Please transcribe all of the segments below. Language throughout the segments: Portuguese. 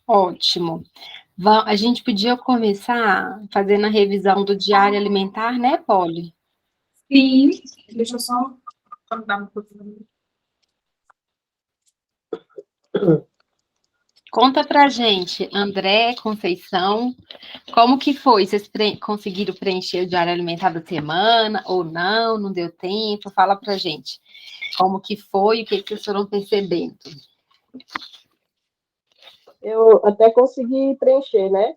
Ótimo. A gente podia começar fazendo a revisão do diário alimentar, né, Polly? Sim, deixa eu só dar uma coisa. Conta pra gente, André, Conceição, como que foi? Vocês conseguiram preencher o diário alimentar da semana ou não? Não deu tempo? Fala pra gente como que foi, o que que vocês foram percebendo. Eu até consegui preencher, né?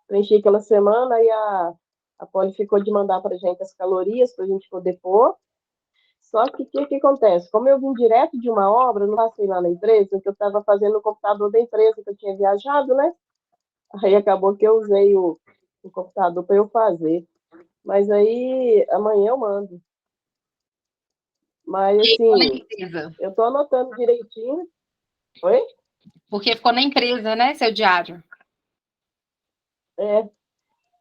Preenchi aquela semana e a Poli ficou de mandar para a gente as calorias para a gente poder pôr. Só que o que acontece? Como eu vim direto de uma obra, não passei lá na empresa, que eu estava fazendo no computador da empresa, que eu tinha viajado, né? Aí acabou que eu usei o computador para eu fazer. Mas aí amanhã eu mando. Mas Ficou na assim, empresa, eu estou anotando direitinho. Oi? porque ficou na empresa, né, seu diário? É,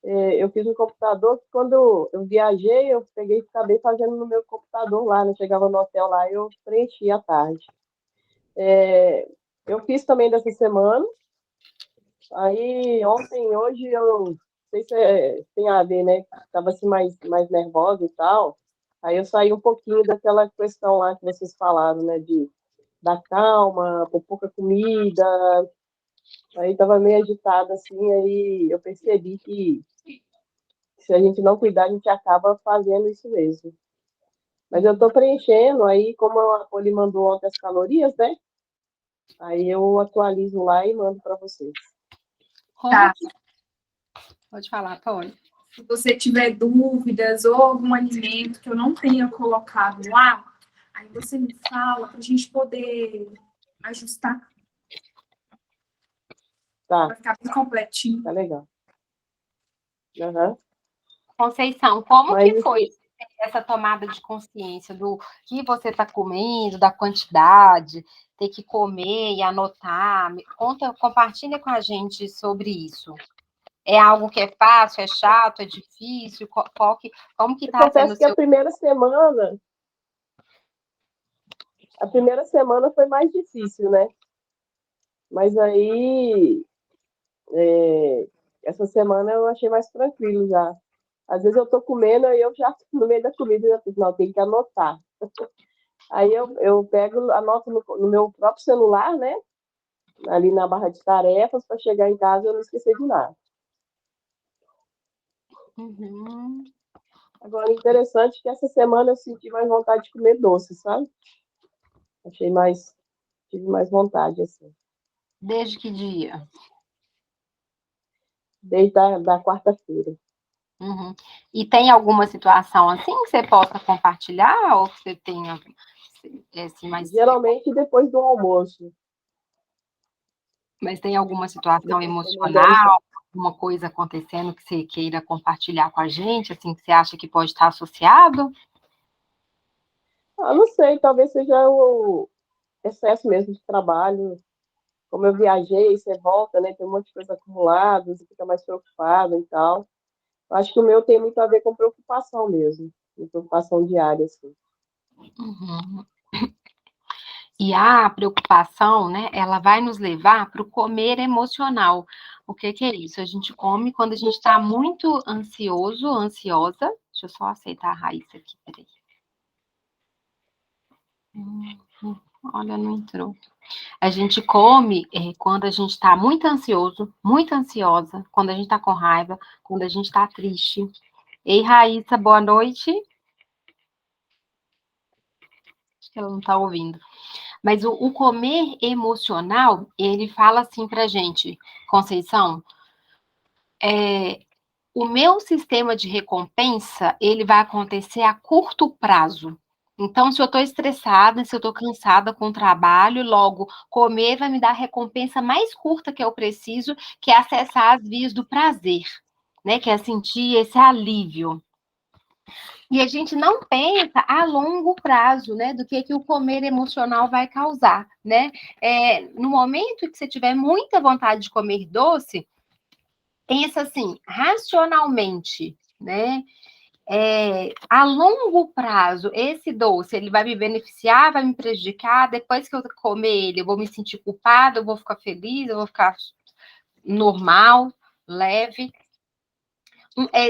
eu fiz no computador, que quando eu viajei, eu peguei e acabei fazendo no meu computador lá, né? Chegava no hotel lá, eu preenchi à tarde. É, eu fiz também dessa semana, aí ontem, hoje, eu não sei se tem a ver, né? Estava assim mais nervosa e tal, aí eu saí um pouquinho daquela questão lá que vocês falaram, né? Da calma, com pouca comida, aí estava meio agitada assim, aí eu percebi que se a gente não cuidar, a gente acaba fazendo isso mesmo. Mas eu estou preenchendo, aí como a Poli mandou ontem as calorias, né? Aí eu atualizo lá e mando para vocês. Como Tá. que... Pode falar, Polly. Se você tiver dúvidas ou algum alimento que eu não tenha colocado lá, aí você me fala para a gente poder ajustar, Tá, para ficar bem completinho. tá legal. Uhum. Conceição, como Mas que foi essa tomada de consciência do que você está comendo, da quantidade, ter que comer e anotar? Conta, compartilha com a gente sobre isso. É algo que é fácil, é chato, é difícil? Como que está sendo acontece o que seu... a primeira semana foi mais difícil, né? Mas aí, essa semana eu achei mais tranquilo já. Às vezes eu tô comendo e eu já, no meio da comida, eu já fico, não, tem que anotar. Aí eu pego, anoto no meu próprio celular, né? Ali na barra de tarefas, para chegar em casa e eu não esquecer de nada. Uhum. Agora, interessante que essa semana eu senti mais vontade de comer doce, sabe? Tive mais vontade, assim. Desde que dia? Desde da quarta-feira. Uhum. E tem alguma situação assim que você possa compartilhar ou que você tenha assim, Geralmente depois do almoço. mas tem alguma situação Depois que eu me der um emocional, alguma coisa acontecendo que você queira compartilhar com a gente, assim, que você acha que pode estar associado? não sei, talvez seja o excesso mesmo de trabalho. Como eu viajei, você volta, né? Tem um monte de coisa acumulada, você fica mais preocupado e tal. Acho que o meu tem muito a ver com preocupação mesmo. Preocupação diária, assim. Uhum. E a preocupação, né, ela vai nos levar para o comer emocional. O que que é isso? A gente come quando a gente está muito ansioso, ansiosa. Deixa eu só aceitar a raiz aqui, peraí. Olha, não entrou. A gente come quando a gente está muito ansioso, muito ansiosa, quando a gente está com raiva, quando a gente está triste. Ei, Raíssa, boa noite. Acho que ela não está ouvindo. Mas o comer emocional, ele fala assim pra gente, Conceição, o meu sistema de recompensa, ele vai acontecer a curto prazo. Então, se eu estou estressada, se eu estou cansada com o trabalho, logo, comer vai me dar a recompensa mais curta que eu preciso, que é acessar as vias do prazer, né? Que é sentir esse alívio. E a gente não pensa a longo prazo, né, do que o comer emocional vai causar, né? No momento que você tiver muita vontade de comer doce, pensa assim, racionalmente, né? A longo prazo, esse doce, ele vai me beneficiar, vai me prejudicar? Depois que eu comer ele, eu vou me sentir culpada, eu vou ficar feliz, eu vou ficar normal, leve.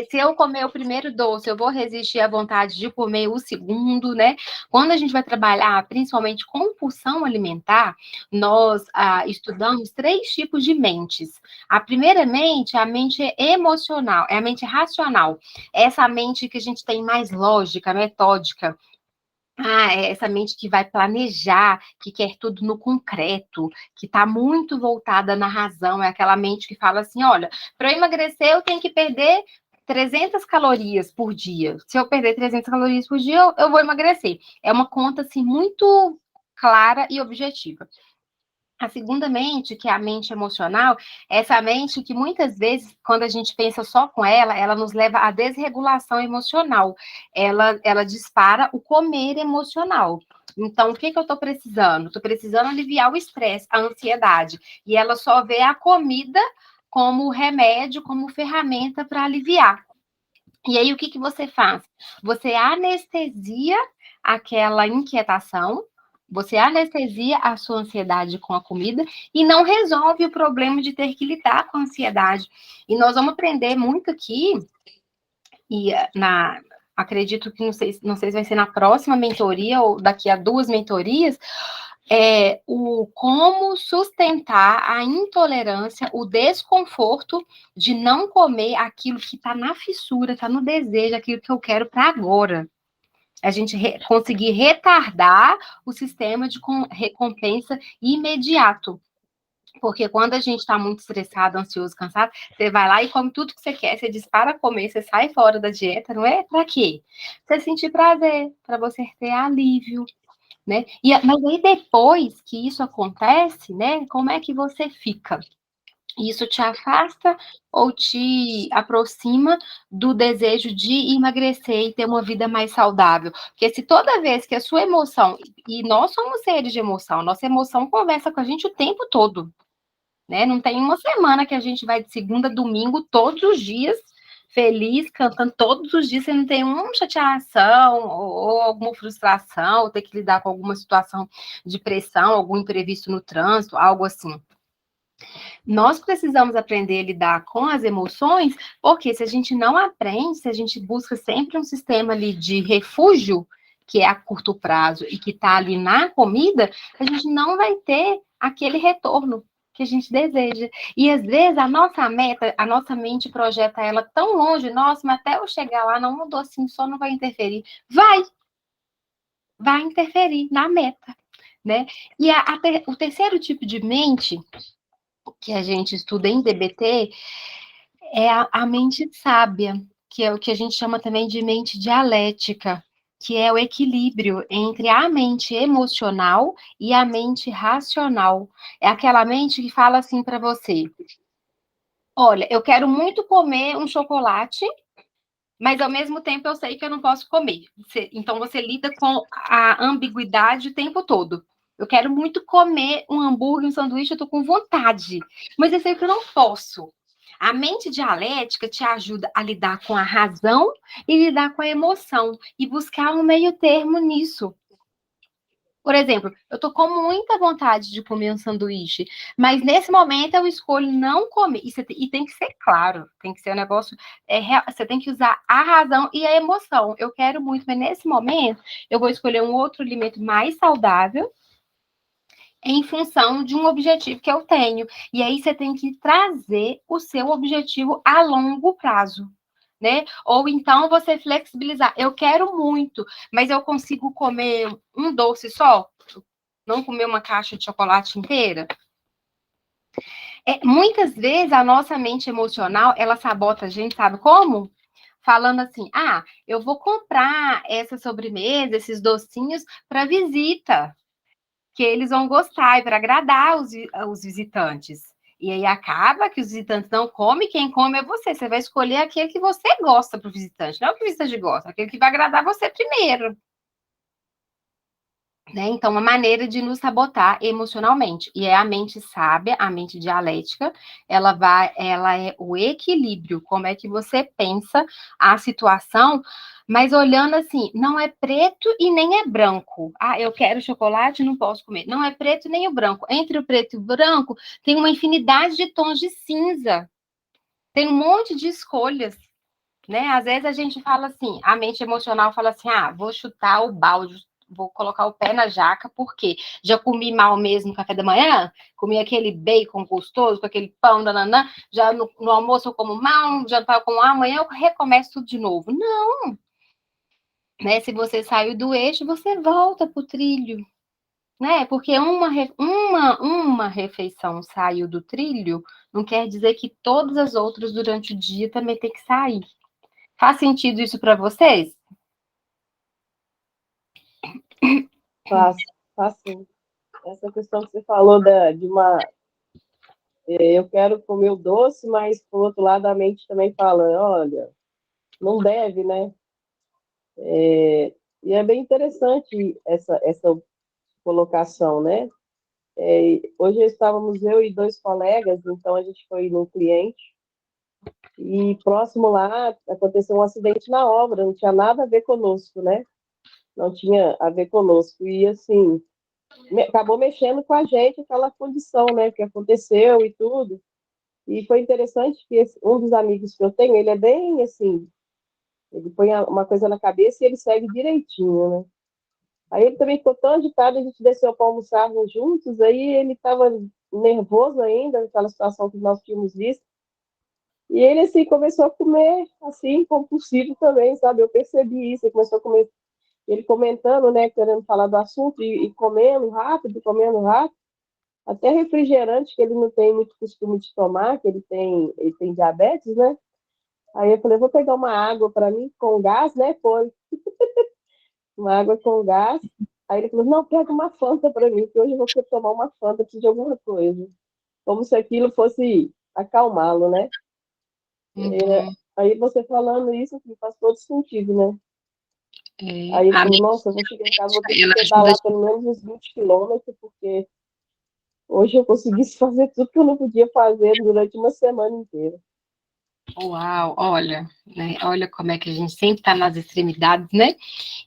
Se eu comer o primeiro doce, eu vou resistir à vontade de comer o segundo, né? Quando a gente vai trabalhar, principalmente compulsão alimentar, nós estudamos 3 tipos de mentes. A primeira mente é a mente emocional, é a mente racional. Essa mente que a gente tem mais lógica, metódica. É essa mente que vai planejar, que quer tudo no concreto, que está muito voltada na razão, é aquela mente que fala assim, olha, para eu emagrecer eu tenho que perder 300 calorias por dia. Se eu perder 300 calorias por dia, eu vou emagrecer. É uma conta, assim, muito clara e objetiva. A segunda mente, que é a mente emocional, é essa mente que muitas vezes, quando a gente pensa só com ela, ela nos leva à desregulação emocional. Ela dispara o comer emocional. Então, o que eu estou precisando? Estou precisando aliviar o estresse, a ansiedade. E ela só vê a comida como remédio, como ferramenta para aliviar. E aí, o que você faz? Você anestesia aquela inquietação, você anestesia a sua ansiedade com a comida e não resolve o problema de ter que lidar com a ansiedade. E nós vamos aprender muito aqui, e acredito que não sei se vai ser na próxima mentoria ou daqui a 2 mentorias, como sustentar a intolerância, o desconforto de não comer aquilo que está na fissura, está no desejo, aquilo que eu quero para agora. A gente conseguir retardar o sistema de recompensa imediato. Porque quando a gente está muito estressado, ansioso, cansado, você vai lá e come tudo que você quer, você dispara comer, você sai fora da dieta, não é? Para quê? Pra você sentir prazer, para você ter alívio, né? Mas aí depois que isso acontece, né? Como é que você fica? Isso te afasta ou te aproxima do desejo de emagrecer e ter uma vida mais saudável? Porque se toda vez que a sua emoção, e nós somos seres de emoção, nossa emoção conversa com a gente o tempo todo, né? Não tem uma semana que a gente vai de segunda a domingo, todos os dias, feliz, cantando todos os dias, você não tem uma chateação ou alguma frustração, ou ter que lidar com alguma situação de pressão, algum imprevisto no trânsito, algo assim. Nós precisamos aprender a lidar com as emoções, porque se a gente não aprende, se a gente busca sempre um sistema ali de refúgio, que é a curto prazo e que está ali na comida, a gente não vai ter aquele retorno que a gente deseja. E às vezes a nossa meta, a nossa mente projeta ela tão longe, nossa, mas até eu chegar lá não mudou assim, só não vai interferir. Vai interferir na meta, né? E o terceiro tipo de mente que a gente estuda em DBT é a mente sábia, que é o que a gente chama também de mente dialética, que é o equilíbrio entre a mente emocional e a mente racional. É aquela mente que fala assim para você: olha, eu quero muito comer um chocolate, mas ao mesmo tempo eu sei que eu não posso comer. Então você lida com a ambiguidade o tempo todo. Eu quero muito comer um hambúrguer, um sanduíche, eu tô com vontade, mas eu sei que eu não posso. A mente dialética te ajuda a lidar com a razão e lidar com a emoção e buscar um meio termo nisso. Por exemplo, eu tô com muita vontade de comer um sanduíche, mas nesse momento eu escolho não comer. E tem que ser claro, tem que ser um negócio. Você tem que usar a razão e a emoção. Eu quero muito, mas nesse momento eu vou escolher um outro alimento mais saudável em função de um objetivo que eu tenho. E aí você tem que trazer o seu objetivo a longo prazo. Né? Ou então você flexibilizar. Eu quero muito, mas eu consigo comer um doce só? Não comer uma caixa de chocolate inteira? Muitas vezes a nossa mente emocional, ela sabota a gente, sabe como? Falando assim, eu vou comprar essa sobremesa, esses docinhos para visita, que eles vão gostar e para agradar os visitantes. E aí acaba que os visitantes não comem, quem come é você. Você vai escolher aquele que você gosta para o visitante, não é o que o visitante gosta, aquele que vai agradar você primeiro. né? Então, uma maneira de nos sabotar emocionalmente. E é a mente sábia, a mente dialética, ela é o equilíbrio, como é que você pensa a situação, mas olhando assim, não é preto e nem é branco. Ah, eu quero chocolate, não posso comer. Não é preto nem o branco. Entre o preto e o branco, tem uma infinidade de tons de cinza. Tem um monte de escolhas, né? Às vezes a gente fala assim, a mente emocional fala assim, ah, vou chutar o balde, vou colocar o pé na jaca, porque já comi mal mesmo no café da manhã, comi aquele bacon gostoso, com aquele pão, dananã, já no almoço eu como mal, no jantar eu como mal, amanhã eu recomeço tudo de novo. Não, né? Se você saiu do eixo, você volta pro trilho, né? Porque uma refeição saiu do trilho, não quer dizer que todas as outras durante o dia também tem que sair. Faz sentido isso para vocês? Faz, faz sim. Essa questão que você falou de uma. Eu quero comer o doce, mas, por outro lado, a mente também fala: olha, não deve, né? E é bem interessante essa colocação, né? Hoje estávamos eu e dois colegas, então a gente foi num cliente, e próximo lá aconteceu um acidente na obra, não tinha nada a ver conosco, né? Não tinha a ver conosco. E assim, acabou mexendo com a gente aquela condição, né? Que aconteceu e tudo. E foi interessante que um dos amigos que eu tenho, ele é bem assim, ele põe uma coisa na cabeça e ele segue direitinho, né? Aí ele também ficou tão agitado, a gente desceu para almoçar juntos, aí ele estava nervoso ainda, aquela situação que nós tínhamos visto. E ele, assim, começou a comer, assim, compulsivo também, sabe? Eu percebi isso, ele começou a comer, ele comentando, né, querendo falar do assunto e comendo rápido, até refrigerante, que ele não tem muito costume de tomar, que ele tem diabetes, né? Aí eu falei, vou pegar uma água para mim com gás, né? Foi uma água com gás. Aí ele falou, não, pega uma Fanta para mim, que hoje eu vou tomar uma Fanta, preciso de alguma coisa. Como se aquilo fosse acalmá-lo, né? Uhum. Aí você falando isso, assim, faz todo sentido, né? É, Aí ele a falou, mente, nossa, eu vou chegar em casa, vou ter que ela ajuda a pedalar pelo menos uns 20 quilômetros, porque hoje eu consegui fazer tudo que eu não podia fazer durante uma semana inteira. Uau, olha, né? Olha como é que a gente sempre está nas extremidades, né?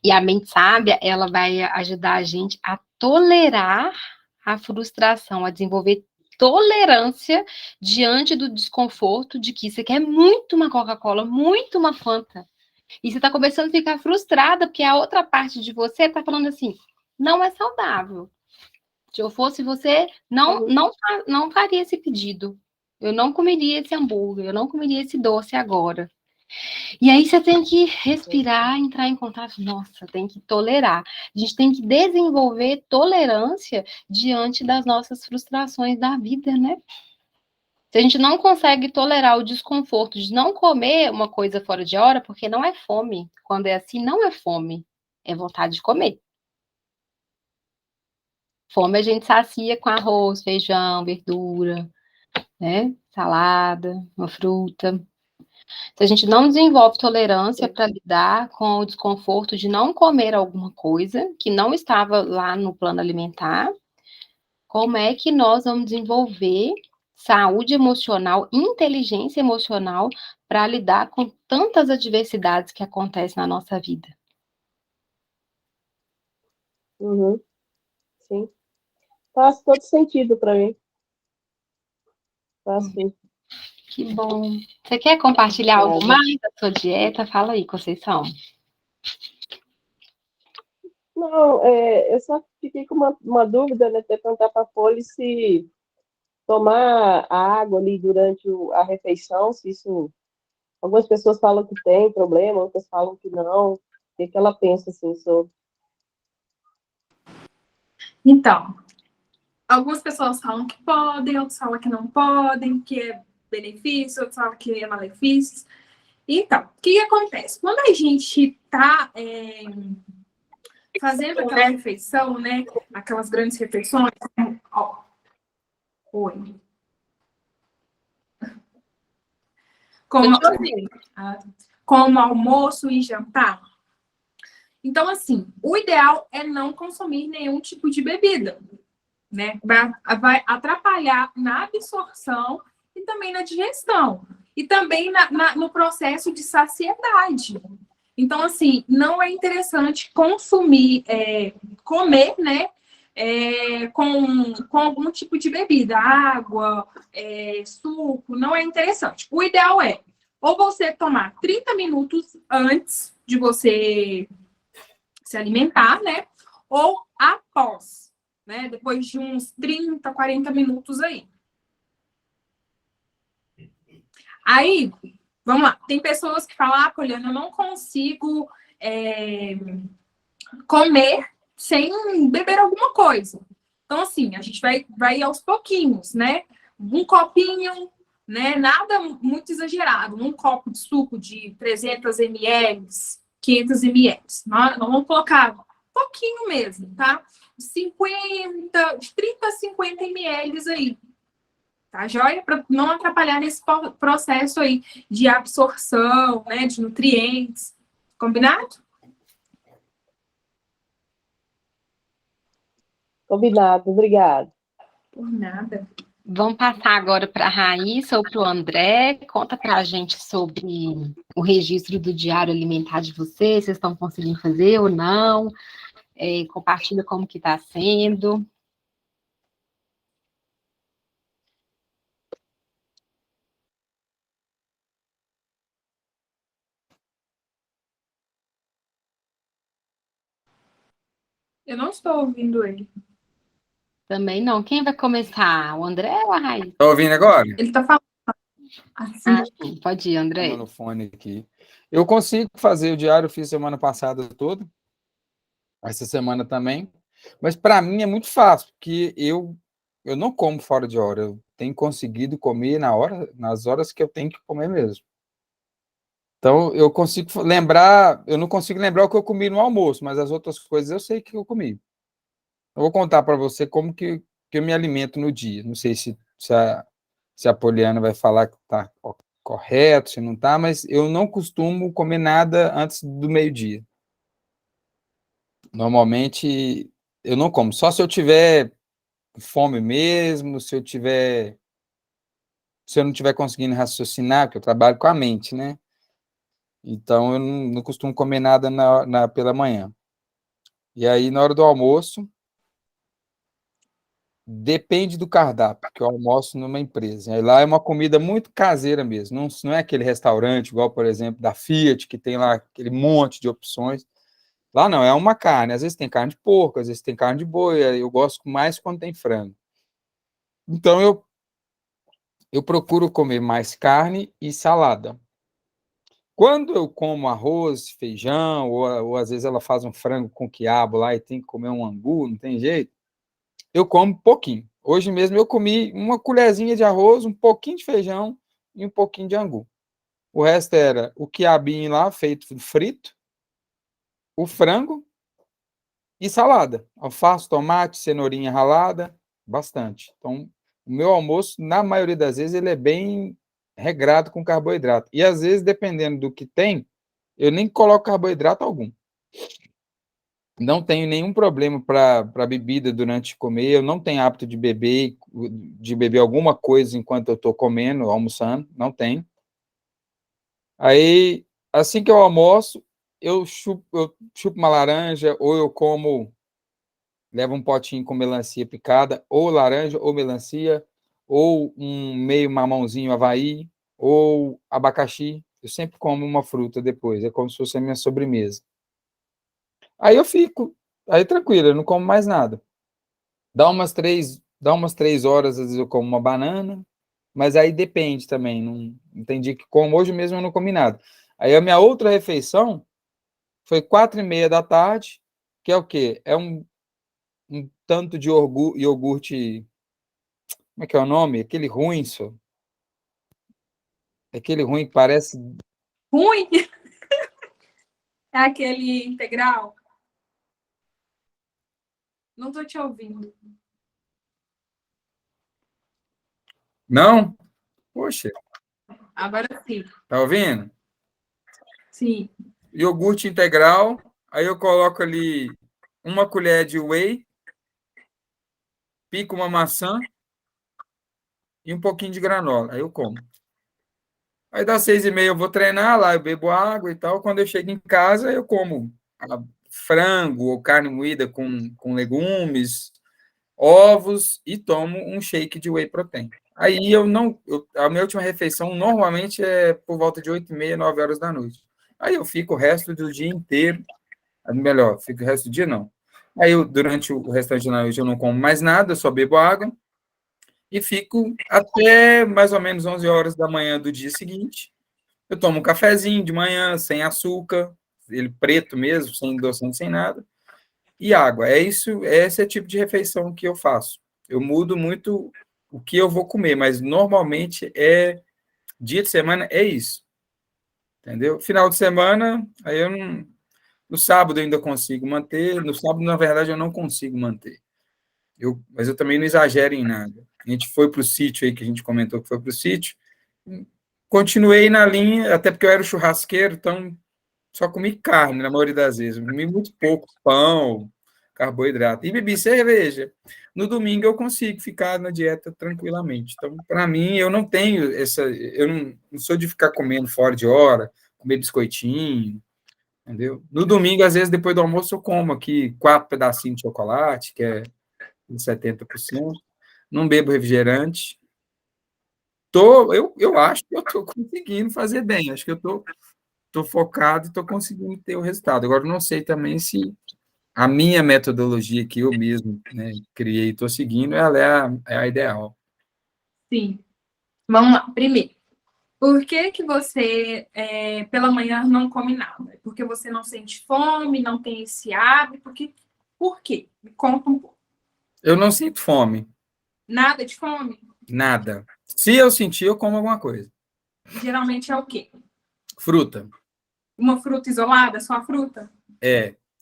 E a mente sábia, ela vai ajudar a gente a tolerar a frustração, a desenvolver tolerância diante do desconforto de que você quer muito uma Coca-Cola, muito uma Fanta. E você está começando a ficar frustrada, porque a outra parte de você está falando assim, não é saudável. Se eu fosse você, Uhum. não faria esse pedido. Eu não comeria esse hambúrguer, eu não comeria esse doce agora. E aí você tem que respirar, entrar em contato. Nossa, tem que tolerar. A gente tem que desenvolver tolerância diante das nossas frustrações da vida, né? Se a gente não consegue tolerar o desconforto de não comer uma coisa fora de hora, porque não é fome. Quando é assim, não é fome, é vontade de comer. Fome a gente sacia com arroz, feijão, verdura, né? Salada, uma fruta. Se a gente não desenvolve tolerância para lidar com o desconforto de não comer alguma coisa que não estava lá no plano alimentar, como é que nós vamos desenvolver saúde emocional, inteligência emocional para lidar com tantas adversidades que acontecem na nossa vida? Uhum. Sim. Faz todo sentido para mim. Faz sim. Que bom. Você quer compartilhar algo Obrigada. mais da sua dieta? Fala aí, Conceição. Não, eu só fiquei com uma dúvida, né? Até perguntar para a Folha se tomar a água ali durante a refeição, se isso. Algumas pessoas falam que tem problema, outras falam que não. O que que ela pensa assim sobre? Então, algumas pessoas falam que podem, outras falam que não podem, que é benefício, outras falam que é malefício. Então, o que acontece? Quando a gente está fazendo aquela refeição, né? Aquelas grandes refeições. Ó, oi. Tô Como, te ouvindo. como almoço e jantar. Então, assim, o ideal é não consumir nenhum tipo de bebida, né? Vai atrapalhar na absorção e também na digestão. E também no processo de saciedade. Então, assim, não é interessante consumir, comer, né? Com algum tipo de bebida, água, suco, não é interessante. O ideal é ou você tomar 30 minutos antes de você se alimentar, né? Ou após, né? Depois de uns 30, 40 minutos aí. Aí, vamos lá. Tem pessoas que falam, ah, Poliana, eu não consigo comer sem beber alguma coisa. Então, assim, a gente vai aos pouquinhos, né? Um copinho, né? Nada muito exagerado. Um copo de suco de 300 ml, 500 ml. Nós vamos colocar um pouquinho mesmo, tá? 50, de 30 a 50 ml aí. Tá, joia? Para não atrapalhar nesse processo aí de absorção, né? De nutrientes. Combinado? Combinado, obrigado. Por nada. Vamos passar agora para a Raíssa ou para o André. Conta para a gente sobre o registro do diário alimentar de vocês. Vocês estão conseguindo fazer ou não? Compartilha como que está sendo. Eu não estou ouvindo ele. Também não. Quem vai começar? O André ou a Raíssa? Tá ouvindo agora? Ele está falando assim. Sim, pode ir, André. No fone aqui. Eu consigo fazer o diário, fiz semana passada toda, essa semana também, mas para mim é muito fácil, porque eu não como fora de hora, eu tenho conseguido comer nas horas que eu tenho que comer mesmo. Então, eu consigo lembrar, eu não consigo lembrar o que eu comi no almoço, mas as outras coisas eu sei que eu comi. Eu vou contar para você como que eu me alimento no dia. Não sei se a Poliana vai falar que está correto, se não está, mas eu não costumo comer nada antes do meio-dia. Normalmente, eu não como. Só se eu tiver fome mesmo, se eu não estiver conseguindo raciocinar, porque eu trabalho com a mente, né? Então, eu não costumo comer nada pela manhã. E aí, na hora do almoço, depende do cardápio, porque eu almoço numa empresa. Aí lá é uma comida muito caseira mesmo. Não é aquele restaurante, igual, por exemplo, da Fiat, que tem lá aquele monte de opções. Lá não, é uma carne. Às vezes tem carne de porco, às vezes tem carne de boi. Eu gosto mais quando tem frango. Então, eu procuro comer mais carne e salada. Quando eu como arroz, feijão, ou às vezes ela faz um frango com quiabo lá e tem que comer um angu, não tem jeito, eu como pouquinho. Hoje mesmo eu comi uma colherzinha de arroz, um pouquinho de feijão e um pouquinho de angu. O resto era o quiabinho lá, feito frito, o frango e salada. Alface, tomate, cenourinha ralada, bastante. Então, o meu almoço, na maioria das vezes, ele é bem regrado com carboidrato. E às vezes, dependendo do que tem, eu nem coloco carboidrato algum. Não tenho nenhum problema para bebida durante comer, eu não tenho hábito de beber alguma coisa enquanto eu estou comendo, almoçando, não tenho. Aí, assim que eu almoço, eu chupo uma laranja, ou eu como, levo um potinho com melancia picada, ou laranja, ou melancia, ou um meio mamãozinho Havaí, ou abacaxi. Eu sempre como uma fruta depois, é como se fosse a minha sobremesa. Aí eu fico, aí tranquilo, eu não como mais nada. Dá umas três horas, às vezes eu como uma banana, mas aí depende também. Não tem dia que como. Hoje mesmo eu não comi nada. Aí a minha outra refeição foi 4:30 da tarde, que é o quê? É um tanto de iogurte, como é que é o nome? Aquele ruim, só. Aquele ruim que parece... Ruim é aquele integral. Não estou te ouvindo. Não? Poxa, Agora sim. tá ouvindo? Sim. Iogurte integral aí eu coloco ali uma colher de whey, pico uma maçã e um pouquinho de granola. Aí eu como. Aí das 6h30 eu vou treinar lá, eu bebo água e tal. Quando eu chego em casa, eu como frango ou carne moída com legumes, ovos e tomo um shake de whey protein. Aí a minha última refeição normalmente é por volta de 8h30, 9 horas da noite. Aí eu fico o resto do dia inteiro, melhor, fico o resto do dia não. Aí durante o restante da noite eu não como mais nada, eu só bebo água e fico até mais ou menos 11 horas da manhã do dia seguinte. Eu tomo um cafezinho de manhã, sem açúcar, ele preto mesmo, sem endulçante, sem nada, e água. Esse é o tipo de refeição que eu faço. Eu mudo muito o que eu vou comer, mas normalmente dia de semana é isso. Entendeu? Final de semana, aí eu não. No sábado eu ainda consigo manter, no sábado, na verdade, eu não consigo manter. Mas eu também não exagero em nada. A gente foi para o sítio aí, que a gente comentou que foi para o sítio, continuei na linha, até porque eu era churrasqueiro, então só comi carne na maioria das vezes. Comi muito pouco pão, carboidrato. E bebi cerveja. No domingo eu consigo ficar na dieta tranquilamente. Então, para mim, eu não tenho essa. Eu não sou de ficar comendo fora de hora, comer biscoitinho, entendeu? No domingo, às vezes, depois do almoço, eu como aqui 4 pedacinhos de chocolate, que é 70%. Não bebo refrigerante. Eu acho que eu estou conseguindo fazer bem. Acho que eu estou focado e estou conseguindo ter o resultado. Agora, não sei também se a minha metodologia que eu mesmo, né, criei e estou seguindo, ela é a ideal. Sim. Vamos lá. Primeiro, por que você pela manhã não come nada? Porque você não sente fome, não tem esse hábito? Por quê? Me conta um pouco. Eu não sinto fome. Nada de fome? Nada. Se eu sentir, eu como alguma coisa. Geralmente é o quê? Fruta. Uma fruta isolada, só a fruta?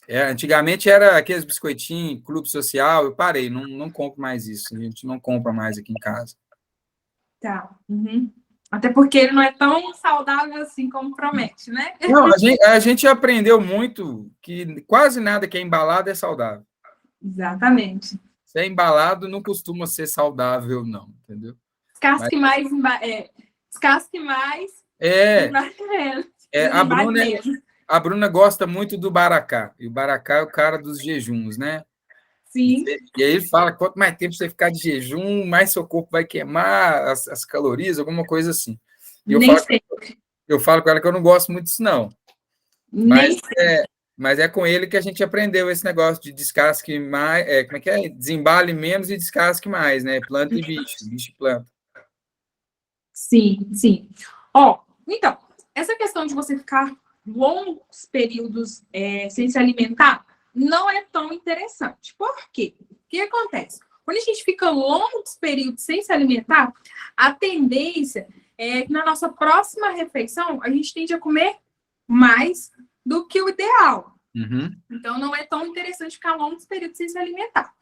Antigamente era aqueles biscoitinhos, clube social, eu parei, não compro mais isso, a gente não compra mais aqui em casa. Tá. Uhum. Até porque ele não é tão saudável assim como promete, né? Não, a gente aprendeu muito que quase nada que é embalado é saudável. Exatamente. Se é embalado, não costuma ser saudável, não, entendeu? Descasque mais, descasque mais, a Bruna gosta muito do baracá, e o baracá é o cara dos jejuns, né? Sim. E aí ele fala, quanto mais tempo você ficar de jejum, mais seu corpo vai queimar as calorias, alguma coisa assim. E eu falo com ela que eu não gosto muito disso, não. Mas é com ele que a gente aprendeu esse negócio de descasque mais, como é que é? Desembale menos e descasque mais, né? Planta e bicho e planta. Sim, sim. Então, essa questão de você ficar longos períodos sem se alimentar não é tão interessante. Por quê? O que acontece? Quando a gente fica longos períodos sem se alimentar, a tendência é que na nossa próxima refeição a gente tende a comer mais do que o ideal. Uhum. Então, não é tão interessante ficar longos períodos sem se alimentar.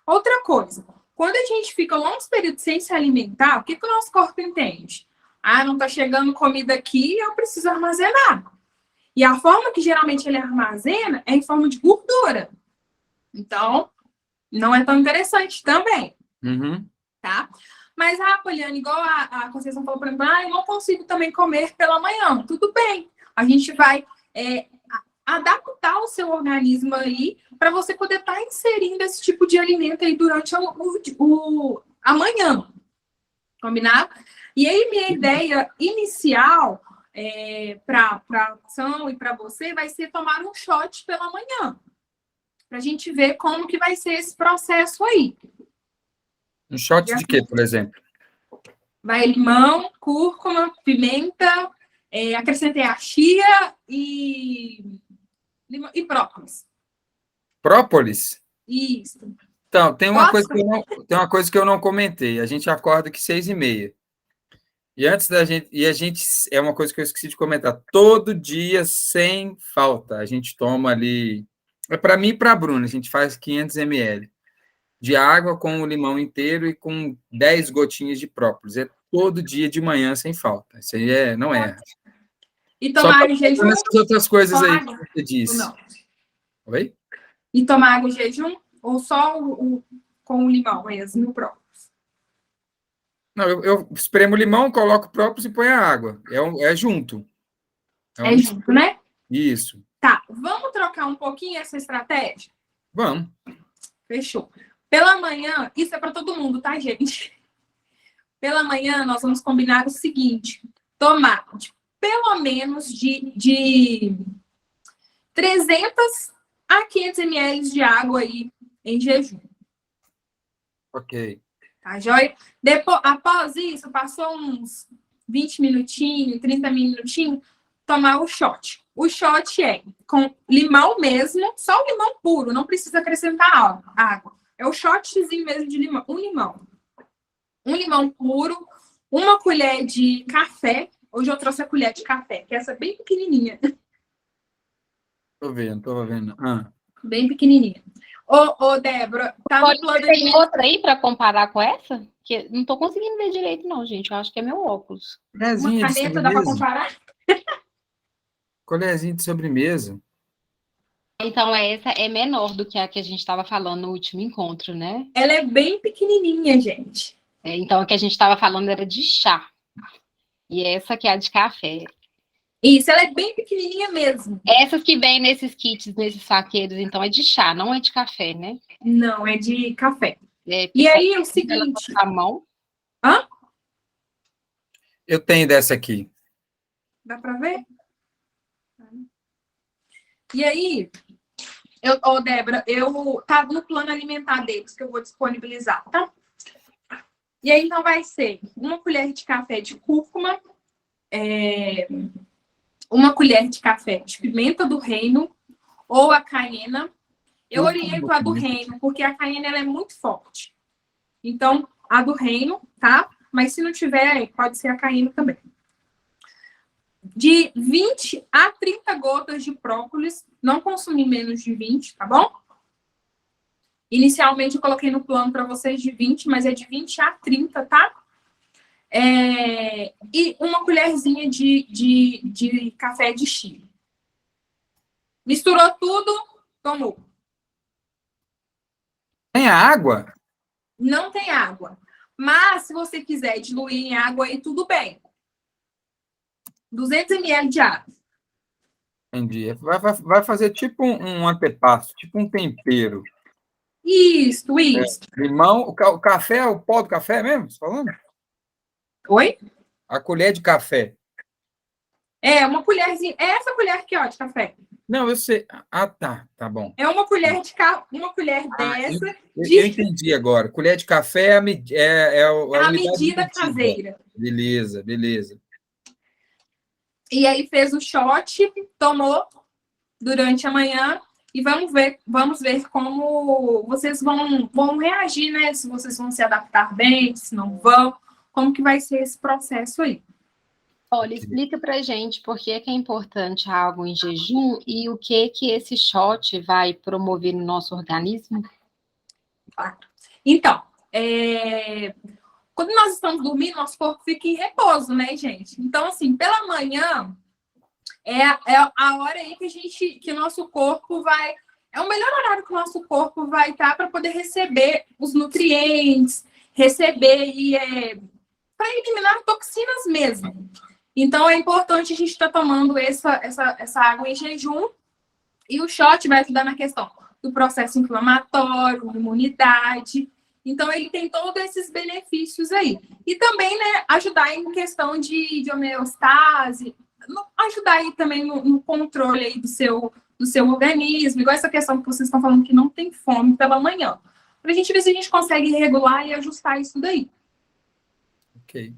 Outra coisa, quando a gente fica longos períodos sem se alimentar, o que o nosso corpo entende? Não está chegando comida aqui, eu preciso armazenar. E a forma que geralmente ele armazena é em forma de gordura. Então, não é tão interessante também. Uhum. Tá? Mas, Poliana, igual a Conceição falou para mim, eu não consigo também comer pela manhã. Tudo bem. A gente vai adaptar o seu organismo aí para você poder estar inserindo esse tipo de alimento aí durante a manhã. Combinado? E aí, minha ideia inicial para a ação e para você vai ser tomar um shot pela manhã. Para a gente ver como que vai ser esse processo aí. Um shot de quê, por exemplo? Vai limão, cúrcuma, pimenta, acrescentei a chia e própolis. Própolis? Isso. Então, tem uma coisa que eu não comentei. A gente acorda aqui 6h30. E antes da gente. É uma coisa que eu esqueci de comentar. Todo dia, sem falta, a gente toma ali. Para mim e para a Bruna, a gente faz 500 ml de água com o limão inteiro e com 10 gotinhas de própolis. É todo dia de manhã, sem falta. Isso aí não é. E tomar jejum? Essas outras coisas aí que você disse. Não. Oi? E tomar água em jejum? Ou só com o limão mesmo, o própolis? Não, eu espremo o limão, coloco o própolis e põe a água. É junto. É uma É junto, mistura. né? Isso. Tá, vamos trocar um pouquinho essa estratégia? Vamos. Fechou. Pela manhã, isso é para todo mundo, tá, gente? Pela manhã, nós vamos combinar o seguinte: tomar pelo menos de 300 a 500 ml de água aí em jejum. Ok. Tá, joia? Depois, após isso, passou uns 20 minutinhos, 30 minutinhos, tomar o shot. O shot é com limão mesmo, só o limão puro, não precisa acrescentar água. É o shotzinho mesmo de limão, um limão. Um limão puro, uma colher de café. Hoje eu trouxe a colher de café, que essa é bem pequenininha. Tô vendo. Bem pequenininha. Ô, Débora, tá no plano Tem de... outra aí para comparar com essa? Que não tô conseguindo ver direito, não, gente. Eu acho que é meu óculos. Uma Colherzinha de caneta, dá para sobremesa. comparar? Colherzinha de sobremesa. Então, essa é menor do que a que a gente estava falando no último encontro, né? Ela é bem pequenininha, gente. Então, a que a gente estava falando era de chá. E essa que é a de café. Isso, ela é bem pequenininha mesmo. Essas que vêm nesses kits, nesses saqueiros, então, é de chá, não é de café, né? Não, é de café. É, E aí, é o seguinte... a mão. Hã? Eu tenho dessa aqui. Dá para ver? E aí, Débora, tá no plano alimentar deles que eu vou disponibilizar, tá? E aí, então, vai ser uma colher de café de cúrcuma, uma colher de café de pimenta do reino ou a caiena. Eu oriento a do reino, porque a caiena ela é muito forte. Então, a do reino, tá? Mas se não tiver, pode ser a caiena também. De 20 a 30 gotas de própolis, não consumir menos de 20, tá bom? Inicialmente eu coloquei no plano para vocês de 20, mas é de 20 a 30, tá? E uma colherzinha de café de Chile. Misturou tudo, tomou. Tem água? Não tem água. Mas, se você quiser diluir em água, aí tudo bem. 200 ml de água. Entendi. Vai fazer tipo um antepasto, tipo um tempero. Isso. Limão, o café é o pó do café mesmo? Você tá falando? Oi? A colher de café. É, uma colherzinha. É essa colher aqui, ó, de café. Não, eu sei. Ah, tá bom. É uma colher dessa. Eu entendi agora. Colher de café é a medida caseira. Beleza. E aí fez o shot, tomou durante a manhã e vamos ver como vocês vão reagir, né? Se vocês vão se adaptar bem, se não vão, como que vai ser esse processo aí. Olha, explica pra gente por que é importante a água em jejum e o que esse shot vai promover no nosso organismo? Então, quando nós estamos dormindo, nosso corpo fica em repouso, né, gente? Então, assim, pela manhã é a hora aí que o nosso corpo vai... É o melhor horário que o nosso corpo vai estar para poder receber os nutrientes, receber para eliminar toxinas mesmo. Então, é importante a gente estar tomando essa água em jejum. E o shot vai ajudar na questão do processo inflamatório, imunidade. Então, ele tem todos esses benefícios aí. E também, né, ajudar em questão de homeostase, ajudar aí também no controle aí do seu organismo, igual essa questão que vocês estão falando que não tem fome pela manhã. Para a gente ver se a gente consegue regular e ajustar isso daí. Ok.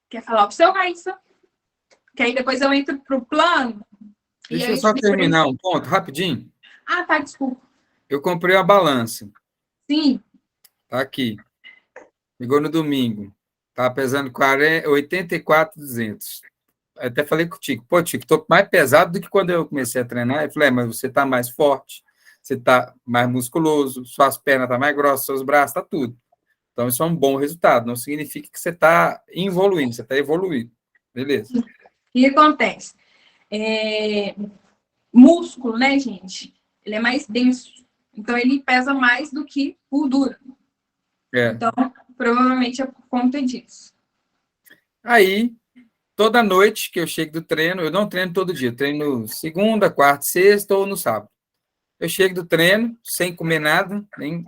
Quer falar pro seu, Raíssa? Que aí depois eu entro pro plano. Deixa eu só terminar um ponto, rapidinho. Ah, tá, desculpa. Eu comprei uma balança. Sim. Tá aqui. Chegou no domingo. Tá pesando 84,200. Até falei com o Tico. Pô, Tico, tô mais pesado do que quando eu comecei a treinar. Eu falei, mas você tá mais forte, você tá mais musculoso, suas pernas tá mais grossas, seus braços, tá tudo. Então, isso é um bom resultado. Não significa que você está evoluindo, você está evoluindo. Beleza. O que acontece? Músculo, né, gente? Ele é mais denso. Então, ele pesa mais do que gordura. Então, provavelmente é por conta disso. Aí, toda noite que eu chego do treino, eu não treino todo dia, eu treino segunda, quarta, sexta ou no sábado. Eu chego do treino, sem comer nada,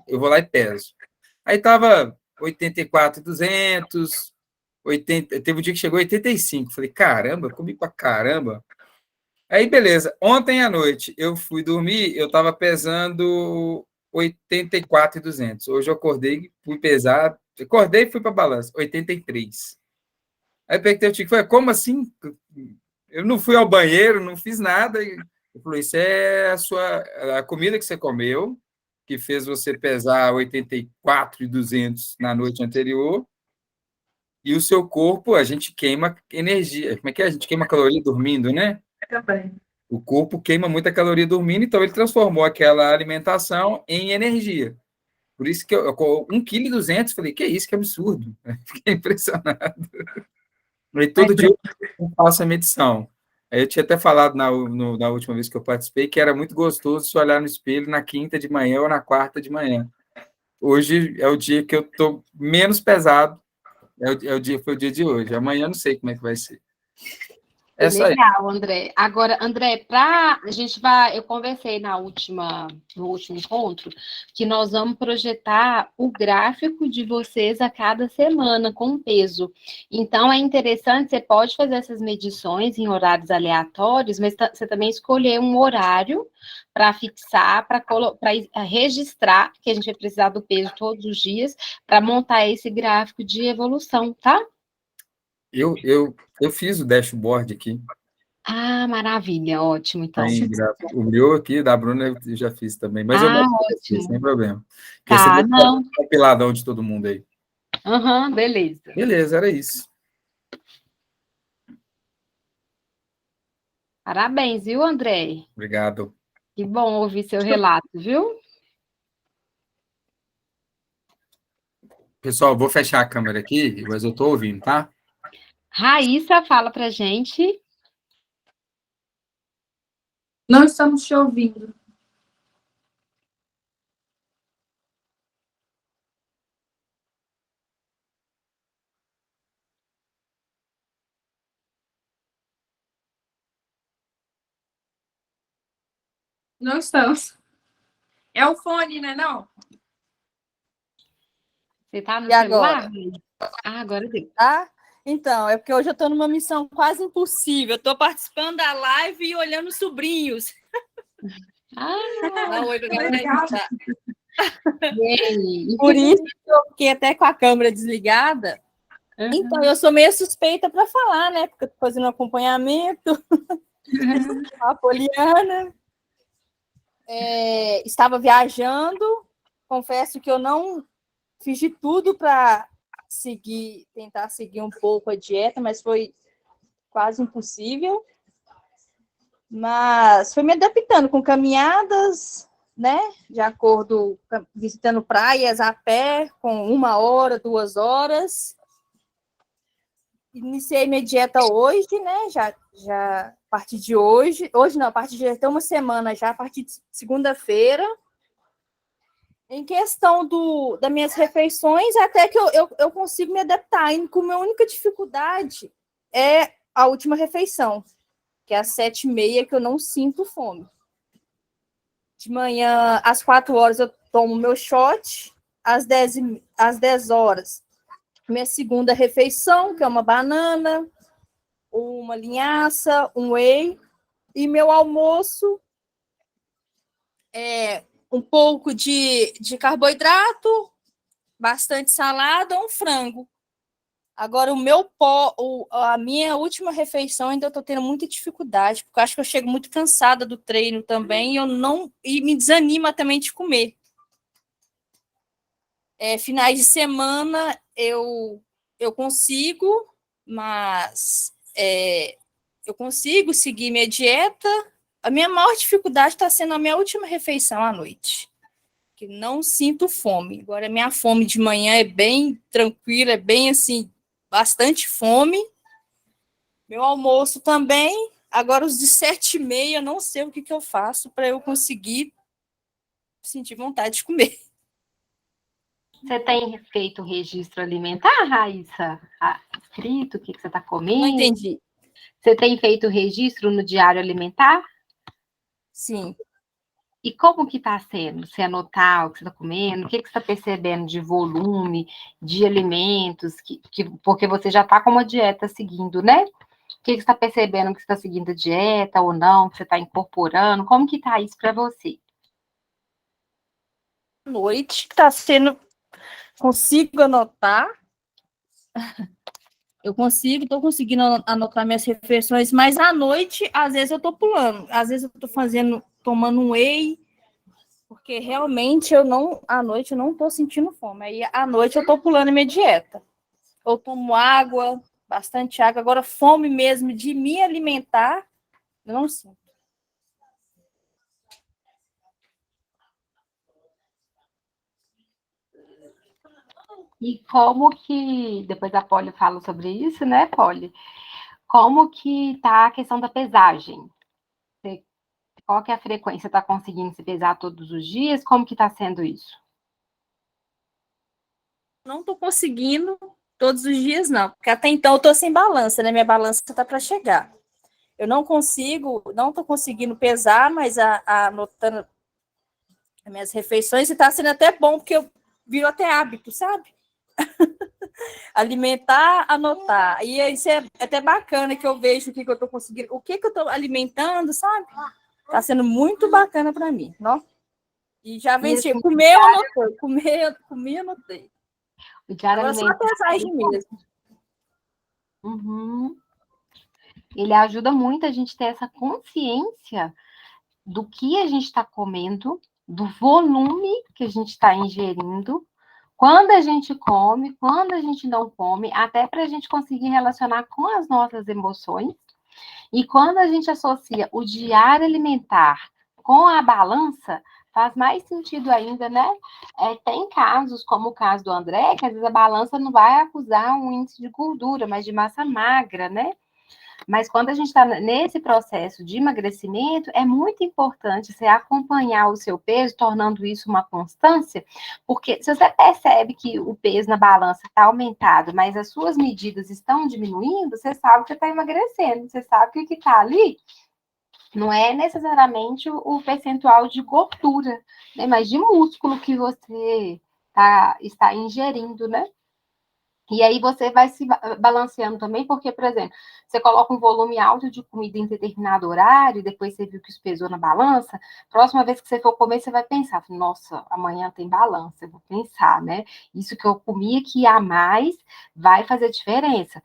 eu vou lá e peso. Aí tava 84,200, 80, teve um dia que chegou 85. Falei, caramba, comi pra caramba. Aí, beleza. Ontem à noite eu fui dormir, eu tava pesando 84,200. Hoje eu acordei, fui pesar, acordei e fui pra balança, 83. Aí peguei o tico, falei, como assim? Eu não fui ao banheiro, não fiz nada. Eu falei, isso é a comida que você comeu, que fez você pesar 84,200 na noite anterior, e o seu corpo, a gente queima energia. Como é que é? A gente queima caloria dormindo, né? Também. O corpo queima muita caloria dormindo, então ele transformou aquela alimentação em energia. Por isso que eu 1,2 kg, falei, que isso, que absurdo. Fiquei impressionado. E todo dia eu faço a medição. Aí eu tinha até falado na última vez que eu participei que era muito gostoso se olhar no espelho na quinta de manhã ou na quarta de manhã. Hoje é o dia que eu estou menos pesado, foi o dia de hoje. Amanhã eu não sei como é que vai ser. É só isso. Legal, André. Agora, André, eu conversei no último encontro que nós vamos projetar o gráfico de vocês a cada semana com peso. Então, é interessante, você pode fazer essas medições em horários aleatórios, mas você também escolher um horário para fixar, para registrar, que a gente vai precisar do peso todos os dias, para montar esse gráfico de evolução, tá? Eu fiz o dashboard aqui. Ah, maravilha, ótimo, então. O meu aqui, da Bruna, eu já fiz também, mas eu mostro pra você, Ótimo. sem problema. Porque Tá, você não. um compiladão de todo mundo aí. Aham, beleza. Beleza, era isso. Parabéns, viu, André? Obrigado. Que bom ouvir seu relato, viu? Pessoal, vou fechar a câmera aqui, mas eu estou ouvindo, tá? Raíssa, fala pra gente. Não estamos te ouvindo. Não estamos. É o fone, né, não? Você tá no E celular? agora? Agora deu. Tá? Então, é porque hoje eu estou numa missão quase impossível. Eu estou participando da live e olhando os sobrinhos. Dá um oi pra galera. Por isso que eu fiquei até com a câmera desligada. Uhum. Então, eu sou meio suspeita para falar, né? Porque eu estou fazendo acompanhamento. A Poliana. Estava viajando. Confesso que eu não fiz de tudo para tentar seguir um pouco a dieta, mas foi quase impossível. Mas foi me adaptando com caminhadas, né? De acordo, visitando praias a pé, com 1 hora, 2 horas. Iniciei minha dieta hoje, né? Já a partir de hoje. Hoje não, a partir de até uma semana já, a partir de segunda-feira. Em questão das minhas refeições, até que eu consigo me adaptar. E com a minha única dificuldade é a última refeição, que é às 7h30, que eu não sinto fome. De manhã, às 4 horas, eu tomo meu shot. Às 10 horas, minha segunda refeição, que é uma banana, uma linhaça, um whey. E meu almoço é um pouco de carboidrato, bastante salada, um frango. Agora, a minha última refeição ainda estou tendo muita dificuldade, porque eu acho que eu chego muito cansada do treino também e me desanima também de comer. Finais de semana eu consigo, mas eu consigo seguir minha dieta. A minha maior dificuldade está sendo a minha última refeição à noite, que não sinto fome. Agora, minha fome de manhã é bem tranquila, é bem assim, bastante fome. Meu almoço também. Agora, os de 7h30, não sei o que eu faço para eu conseguir sentir vontade de comer. Você tem feito registro alimentar, Raíssa? Escrito o que você está Não comendo? entendi. Você tem feito registro no diário alimentar? Sim. E como que está sendo? Você anotar o que você está comendo? O que você está percebendo de volume, de alimentos? Porque você já está com uma dieta seguindo, né? O que você está percebendo que você está seguindo a dieta ou não? Que você está incorporando? Como que está isso para você? Noite está sendo... Consigo anotar. Estou conseguindo anotar minhas refeições, mas à noite, às vezes eu estou pulando. Às vezes eu estou tomando um whey, porque realmente à noite eu não estou sentindo fome. Aí à noite eu estou pulando minha dieta. Eu tomo água, bastante água. Agora, fome mesmo de me alimentar, eu não sinto. E como que, depois a Polly fala sobre isso, né, Polly? Como que tá a questão da pesagem? Qual que é a frequência? Está conseguindo se pesar todos os dias? Como que está sendo isso? Não estou conseguindo todos os dias, não. Porque até então eu estou sem balança, né? Minha balança está para chegar. Eu não estou conseguindo pesar, mas anotando as minhas refeições, e está sendo até bom, porque eu viro até hábito, sabe? Alimentar, anotar. E isso é até bacana que eu vejo o que eu estou conseguindo, o que eu estou alimentando, sabe? Está sendo muito bacana para mim, não? E já venci. Comer, eu anotei. Comer, eu anotei. O diário Agora só a pesagem mesmo. Uhum. Ele ajuda muito a gente ter essa consciência do que a gente está comendo, do volume que a gente está ingerindo, quando a gente come, quando a gente não come, até para a gente conseguir relacionar com as nossas emoções. E quando a gente associa o diário alimentar com a balança, faz mais sentido ainda, né? Tem casos, como o caso do André, que às vezes a balança não vai acusar um índice de gordura, mas de massa magra, né? Mas quando a gente está nesse processo de emagrecimento, é muito importante você acompanhar o seu peso, tornando isso uma constância, porque se você percebe que o peso na balança está aumentado, mas as suas medidas estão diminuindo, você sabe que está emagrecendo, você sabe que o que está ali não é necessariamente o percentual de gordura, né, mas de músculo que você está ingerindo, né? E aí você vai se balanceando também, porque, por exemplo, você coloca um volume alto de comida em determinado horário, depois você viu que isso pesou na balança, próxima vez que você for comer, você vai pensar, nossa, amanhã tem balança, eu vou pensar, né? Isso que eu comi aqui a mais vai fazer diferença.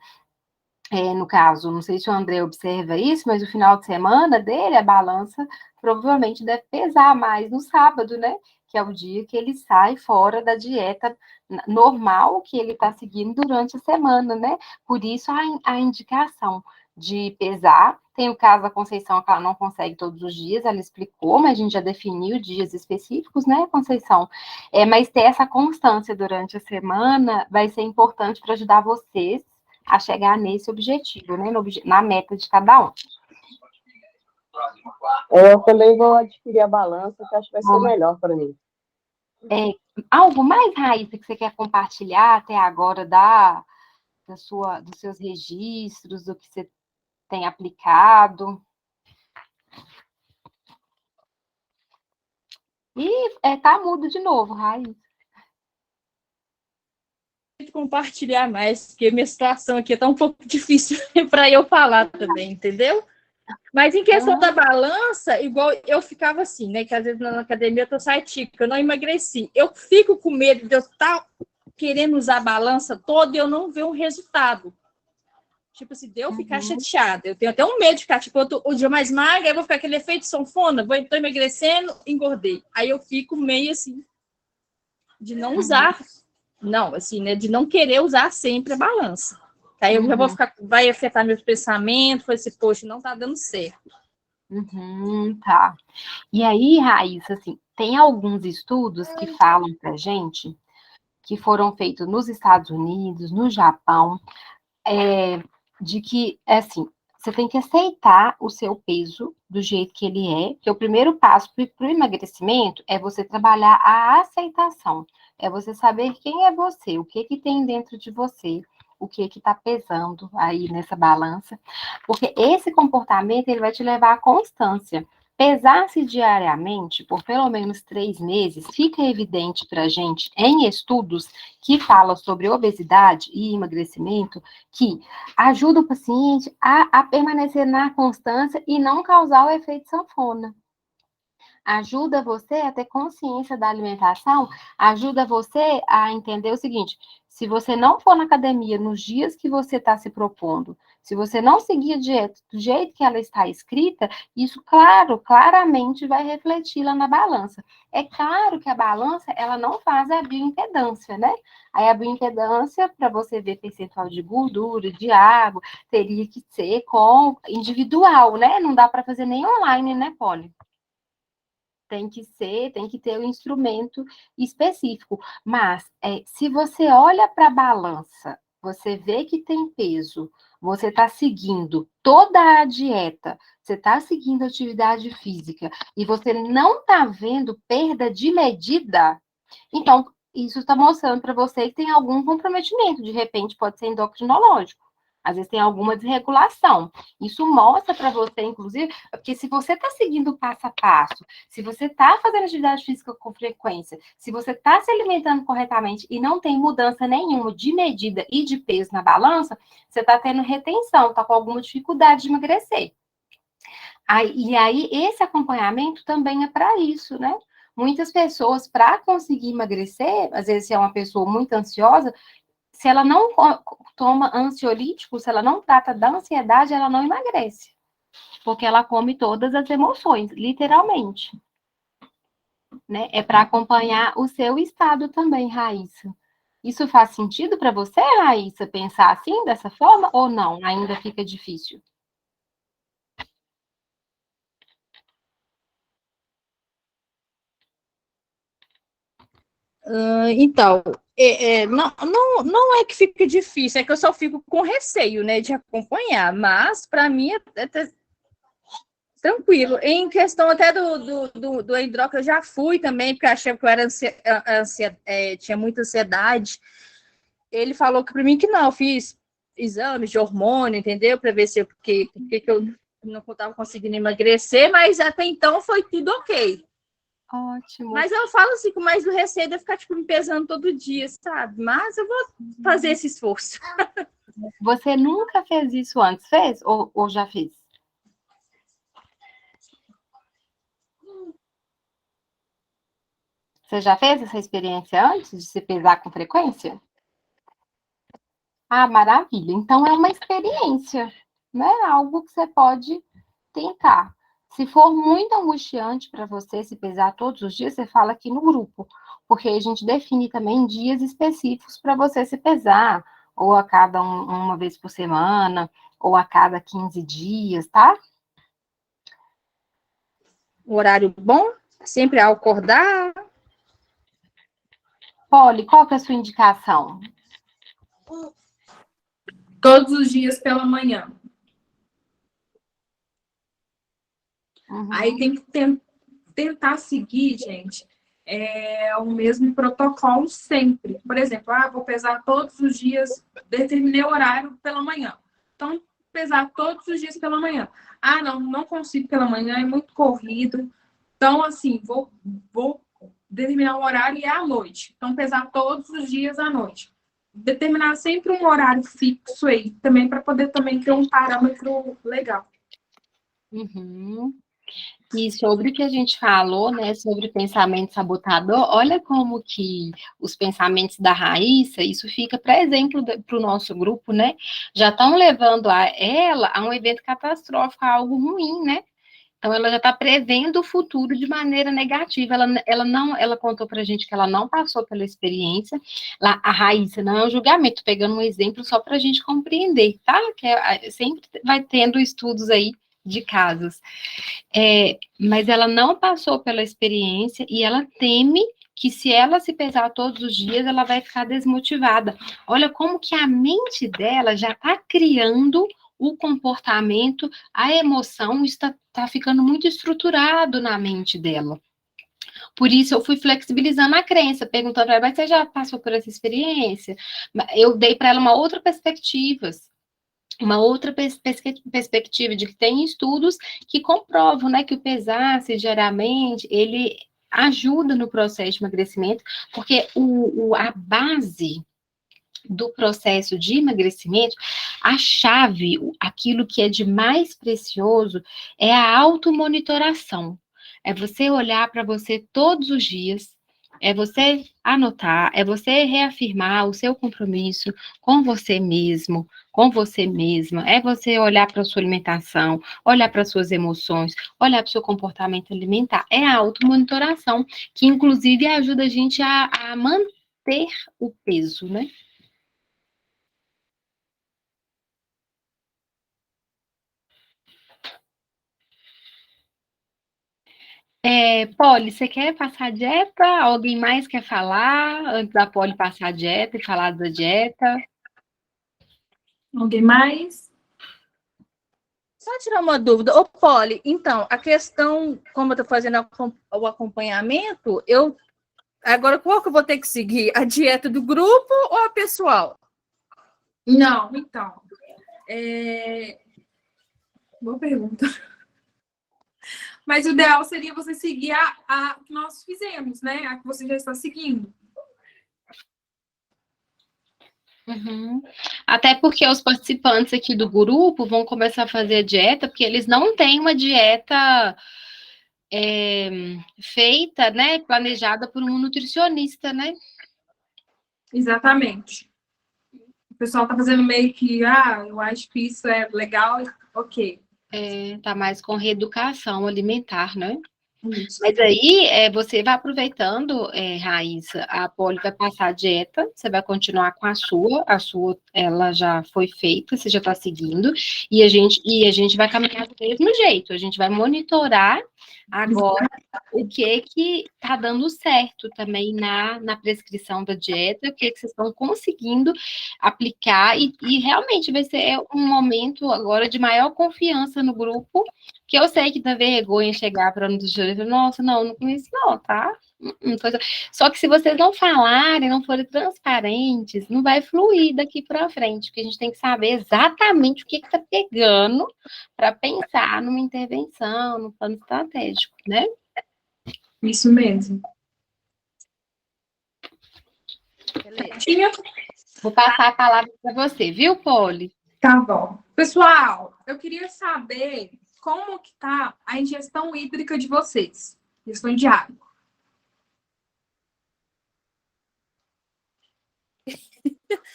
No caso, não sei se o André observa isso, mas o final de semana dele, a balança provavelmente deve pesar mais no sábado, né? Que é o dia que ele sai fora da dieta normal que ele está seguindo durante a semana, né? Por isso a indicação de pesar. Tem o caso da Conceição, que ela não consegue todos os dias, ela explicou, mas a gente já definiu dias específicos, né, Conceição? Mas ter essa constância durante a semana vai ser importante para ajudar vocês a chegar nesse objetivo, né, na meta de cada um. Eu também vou adquirir a balança, que acho que vai ser melhor para mim. Algo mais, Raíssa, que você quer compartilhar até agora dos seus registros, do que você tem aplicado? E tá mudo de novo, Raíssa. Compartilhar mais, porque minha situação aqui tá um pouco difícil para eu falar também, entendeu? Mas em questão da balança, igual eu ficava assim, né? Que às vezes na academia eu tô ciática, eu não emagreci. Eu fico com medo de eu estar querendo usar a balança toda e eu não ver um resultado. Tipo assim, de eu ficar chateada. Eu tenho até um medo de ficar, tipo, o dia mais magra, eu vou ficar aquele efeito sanfona, tô emagrecendo, engordei. Aí eu fico meio assim, de não usar. Não, assim, né? De não querer usar sempre a balança. Aí eu já vou ficar, vai afetar meus pensamentos, vai poxa, não tá dando certo. Tá. E aí, Raíssa, assim, Tem alguns estudos que falam pra gente, que foram feitos nos Estados Unidos, no Japão, de que, assim, você tem que aceitar o seu peso do jeito que ele é, que o primeiro passo para o emagrecimento é você trabalhar a aceitação, é você saber quem é você, o que tem dentro de você, o que está pesando aí nessa balança, porque esse comportamento ele vai te levar à constância. Pesar-se diariamente por pelo menos 3 meses, fica evidente para a gente em estudos que falam sobre obesidade e emagrecimento, que ajuda o paciente a permanecer na constância e não causar o efeito sanfona. Ajuda você a ter consciência da alimentação, ajuda você a entender o seguinte: se você não for na academia nos dias que você está se propondo, se você não seguir a dieta do jeito que ela está escrita, isso, claro, claramente vai refletir lá na balança. É claro que a balança, ela não faz a bioimpedância, né? Aí a bioimpedância, para você ver percentual de gordura, de água, teria que ser com individual, né? Não dá para fazer nem online, né, Polly? Tem que ter o instrumento específico. Mas, se você olha para a balança, você vê que tem peso, você está seguindo toda a dieta, você está seguindo atividade física, e você não está vendo perda de medida, então, isso está mostrando para você que tem algum comprometimento. De repente, pode ser endocrinológico. Às vezes tem alguma desregulação. Isso mostra para você, inclusive, porque se você está seguindo passo a passo, se você está fazendo atividade física com frequência, se você está se alimentando corretamente e não tem mudança nenhuma de medida e de peso na balança, você está tendo retenção, está com alguma dificuldade de emagrecer. E aí, esse acompanhamento também é para isso, né? Muitas pessoas, para conseguir emagrecer, às vezes, se é uma pessoa muito ansiosa, se ela não toma ansiolítico, se ela não trata da ansiedade, ela não emagrece. Porque ela come todas as emoções, literalmente. Né? É para acompanhar o seu estado também, Raíssa. Isso faz sentido para você, Raíssa, pensar assim, dessa forma, ou não? Ainda fica difícil? Então, não é que fica difícil, é que eu só fico com receio, né, de acompanhar, mas para mim é tranquilo. Em questão até do endócrino, eu já fui também, porque eu achei que eu era tinha muita ansiedade. Ele falou que para mim que não, eu fiz exames de hormônio, entendeu? Para ver se porque eu não estava conseguindo emagrecer, mas até então foi tudo ok. Ótimo. Mas eu falo assim, com mais do receio de eu ficar, tipo, me pesando todo dia, sabe? Mas eu vou fazer esse esforço. Você nunca fez isso antes, fez? Ou já fez? Você já fez essa experiência antes de se pesar com frequência? Ah, maravilha. Então é uma experiência, né? Algo que você pode tentar. Se for muito angustiante para você se pesar todos os dias, você fala aqui no grupo, porque a gente define também dias específicos para você se pesar, ou a cada uma vez por semana, ou a cada 15 dias, tá? Um horário bom, sempre ao acordar. Polly, qual que é a sua indicação? Todos os dias pela manhã. Uhum. Aí tem que tentar seguir, gente, o mesmo protocolo sempre. Por exemplo, vou pesar todos os dias, determinei o horário pela manhã. Então, pesar todos os dias pela manhã. Não consigo pela manhã, é muito corrido. Então, assim, vou determinar o horário e é à noite. Então, pesar todos os dias à noite. Determinar sempre um horário fixo aí, também para poder também ter um parâmetro legal. Uhum. E sobre o que a gente falou, né, sobre pensamento sabotador, olha como que os pensamentos da Raíssa, isso fica para exemplo para o nosso grupo, né, já estão levando ela a um evento catastrófico, a algo ruim, né? Então ela já está prevendo o futuro de maneira negativa. Ela contou para a gente que ela não passou pela experiência. A Raíssa não é um julgamento, pegando um exemplo só para a gente compreender, tá? Que sempre vai tendo estudos aí de casos. Mas ela não passou pela experiência e ela teme que se ela se pesar todos os dias, ela vai ficar desmotivada. Olha como que a mente dela já está criando o comportamento, a emoção está ficando muito estruturado na mente dela. Por isso, eu fui flexibilizando a crença, perguntando para ela, mas você já passou por essa experiência? Eu dei para ela uma outra perspectiva de que tem estudos que comprovam, né, que o pesar-se, diariamente, ele ajuda no processo de emagrecimento, porque a base do processo de emagrecimento, a chave, aquilo que é de mais precioso, é a automonitoração. É você olhar para você todos os dias, é você anotar, é você reafirmar o seu compromisso com você mesmo, com você mesma, é você olhar para a sua alimentação, olhar para as suas emoções, olhar para o seu comportamento alimentar. É a automonitoração, que inclusive ajuda a gente a manter o peso, né? Polly, você quer passar a dieta? Alguém mais quer falar antes da Polly passar a dieta e falar da dieta? Alguém mais? Só tirar uma dúvida. Ô, Polly, então, a questão, como eu estou fazendo o acompanhamento, agora qual que eu vou ter que seguir? A dieta do grupo ou a pessoal? Não, então. Boa pergunta. Mas o ideal seria você seguir a que nós fizemos, né? A que você já está seguindo. Uhum. Até porque os participantes aqui do grupo vão começar a fazer a dieta, porque eles não têm uma dieta feita, né, planejada por um nutricionista, né? Exatamente. O pessoal está fazendo meio que, eu acho que isso é legal, ok. Tá mais com reeducação alimentar, né? Isso. Mas aí, você vai aproveitando, Raíssa, a Polly vai passar a dieta, você vai continuar com a sua ela já foi feita, você já está seguindo, e a gente vai caminhar do mesmo jeito, a gente vai monitorar agora o que está dando certo também na prescrição da dieta, o que vocês estão conseguindo aplicar, e realmente vai ser um momento agora de maior confiança no grupo, que eu sei que dá vergonha chegar para um dos júris e falar, nossa, não conheço não, tá? Só que se vocês não falarem, não forem transparentes, não vai fluir daqui para frente, porque a gente tem que saber exatamente o que está pegando para pensar numa intervenção, no plano estratégico, né? Isso mesmo. Beleza. Vou passar a palavra para você, viu, Polly? Tá bom. Pessoal, eu queria saber como que tá a ingestão hídrica de vocês. Ingestão de água.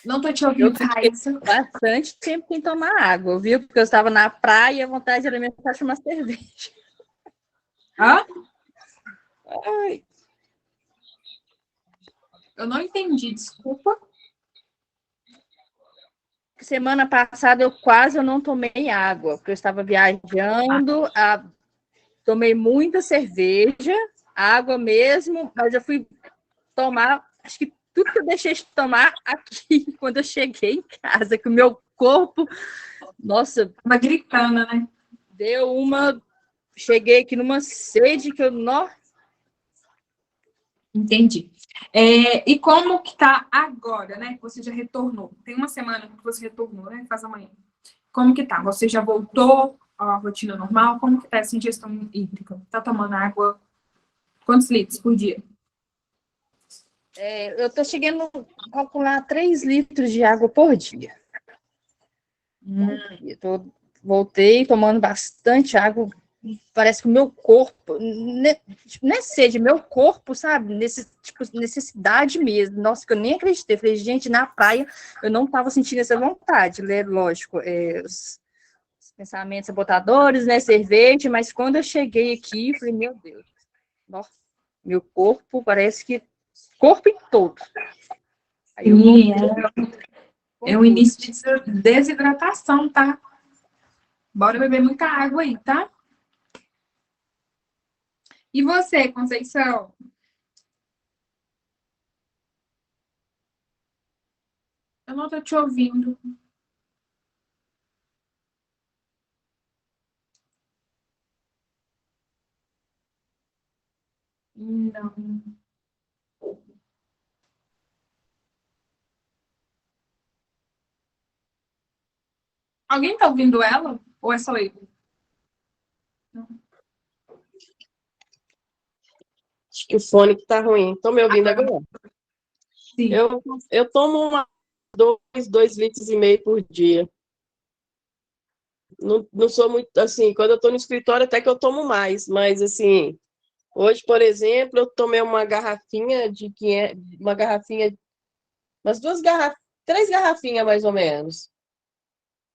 Não tô te ouvindo, Raíssa. Bastante tempo sem tomar água, viu? Porque eu estava na praia e a vontade era mesmo de tomar cerveja. Hã? Ai. Eu não entendi, desculpa. Semana passada eu não tomei água, porque eu estava viajando, tomei muita cerveja, água mesmo, mas eu fui tomar, acho que tudo que eu deixei de tomar aqui, quando eu cheguei em casa, que o meu corpo, nossa... Tava gritando, né? Cheguei aqui numa sede que eu não... Entendi. E como que tá agora, né? Que você já retornou. Tem uma semana que você retornou, né? Faz amanhã. Como que tá? Você já voltou à rotina normal? Como que tá essa ingestão hídrica? Tá tomando água? Quantos litros por dia? Eu tô chegando a calcular 3 litros de água por dia. Voltei tomando bastante água. Parece que o meu corpo, não é sede, meu corpo, sabe, necessidade mesmo. Nossa, que eu nem acreditei. Falei, gente, na praia eu não estava sentindo essa vontade, né? Lógico, os pensamentos sabotadores, né? Cerveja, mas quando eu cheguei aqui, falei, meu Deus, nossa, meu corpo parece que corpo em todo. Aí É o início de desidratação, tá? Bora beber muita água aí, tá? E você, Conceição? Eu não tô te ouvindo. Não. Alguém tá ouvindo ela? Ou é só eu? Acho que o fone que tá ruim. Estão me ouvindo agora? Sim. Eu tomo 2,5 litros por dia. Não sou muito, assim, quando eu estou no escritório até que eu tomo mais, mas, assim, hoje, por exemplo, eu tomei uma garrafinha de 500, uma garrafinha, umas 3 garrafinhas, mais ou menos.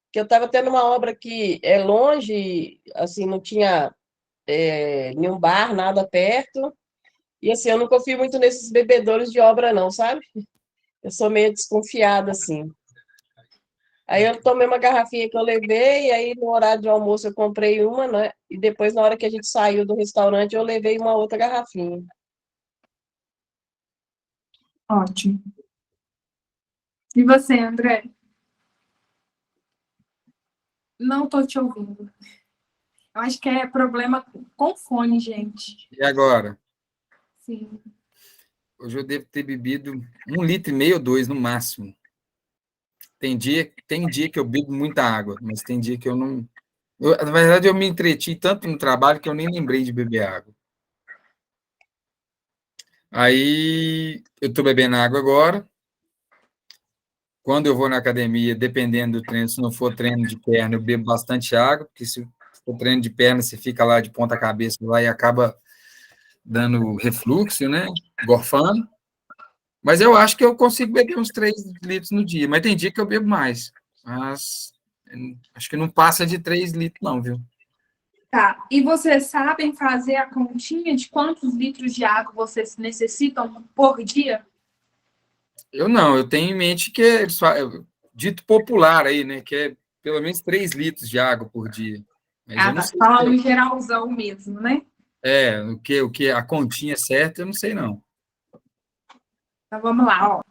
Que eu estava tendo uma obra que é longe, assim, não tinha nenhum bar, nada perto, e, assim, eu não confio muito nesses bebedouros de obra, não, sabe? Eu sou meio desconfiada, assim. Aí eu tomei uma garrafinha que eu levei, e aí no horário de almoço eu comprei uma, né? E depois, na hora que a gente saiu do restaurante, eu levei uma outra garrafinha. Ótimo. E você, André? Não tô te ouvindo. Eu acho que é problema com fone, gente. E agora? Sim. Hoje eu devo ter bebido 1,5 litro ou 2 no máximo. Tem dia que eu bebo muita água, mas tem dia que eu não. Na verdade, eu me entreti tanto no trabalho que eu nem lembrei de beber água. Aí eu estou bebendo água agora. Quando eu vou na academia, dependendo do treino, se não for treino de perna, eu bebo bastante água, porque se for treino de perna, você fica lá de ponta cabeça lá e acaba dando refluxo, né? Gorfando. Mas eu acho que eu consigo beber uns 3 litros no dia. Mas tem dia que eu bebo mais. Mas acho que não passa de 3 litros, não, viu? Tá. E vocês sabem fazer a continha de quantos litros de água vocês necessitam por dia? Eu não, eu tenho em mente que é dito popular aí, né? Que é pelo menos 3 litros de água por dia. Mas Ah, eu não tá. sei. Falando geralzão mesmo, né? O que a continha é certa, eu não sei, não. Então vamos lá, ó.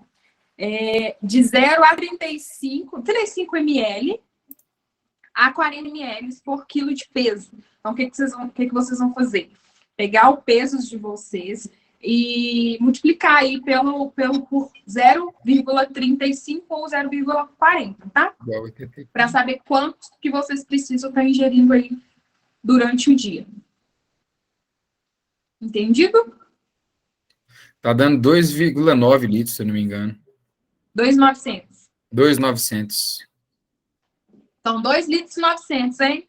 De 0 a 35 ml a 40 ml por quilo de peso. Então, o que vocês vão fazer? Pegar o peso de vocês e multiplicar aí por 0,35 ou 0,40, tá? Para saber quanto que vocês precisam estar ingerindo aí durante o dia. Entendido? Tá dando 2,9 litros, se eu não me engano. 2.900. 2,900. Então, 2 litros e 900, hein?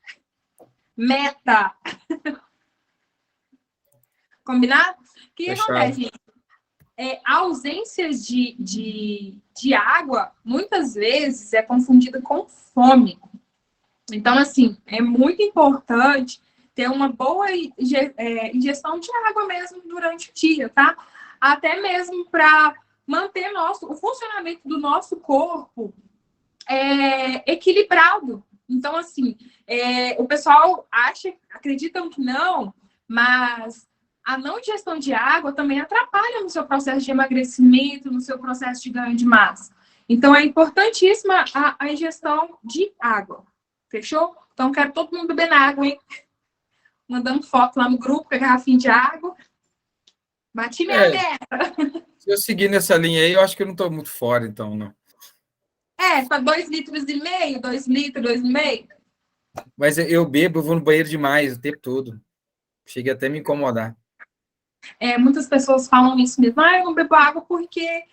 Meta! Combinado? O que Fechado. acontece, gente? A ausência de água, muitas vezes, é confundida com fome. Então, assim, é muito importante ter uma boa ingestão de água mesmo durante o dia, tá? Até mesmo para manter o funcionamento do nosso corpo equilibrado. Então, assim, o pessoal acreditam que não, mas a não ingestão de água também atrapalha no seu processo de emagrecimento, no seu processo de ganho de massa. Então, é importantíssima a ingestão de água. Fechou? Então, quero todo mundo bebendo água, hein? Mandando foto lá no grupo com a garrafinha de água. Bati minha meta. Se eu seguir nessa linha aí, eu acho que eu não estou muito fora, então, não. Para 2,5 litros, 2 litros, 2,5. Mas eu vou no banheiro demais o tempo todo. Chega até a me incomodar. Muitas pessoas falam isso mesmo. Eu não bebo água porque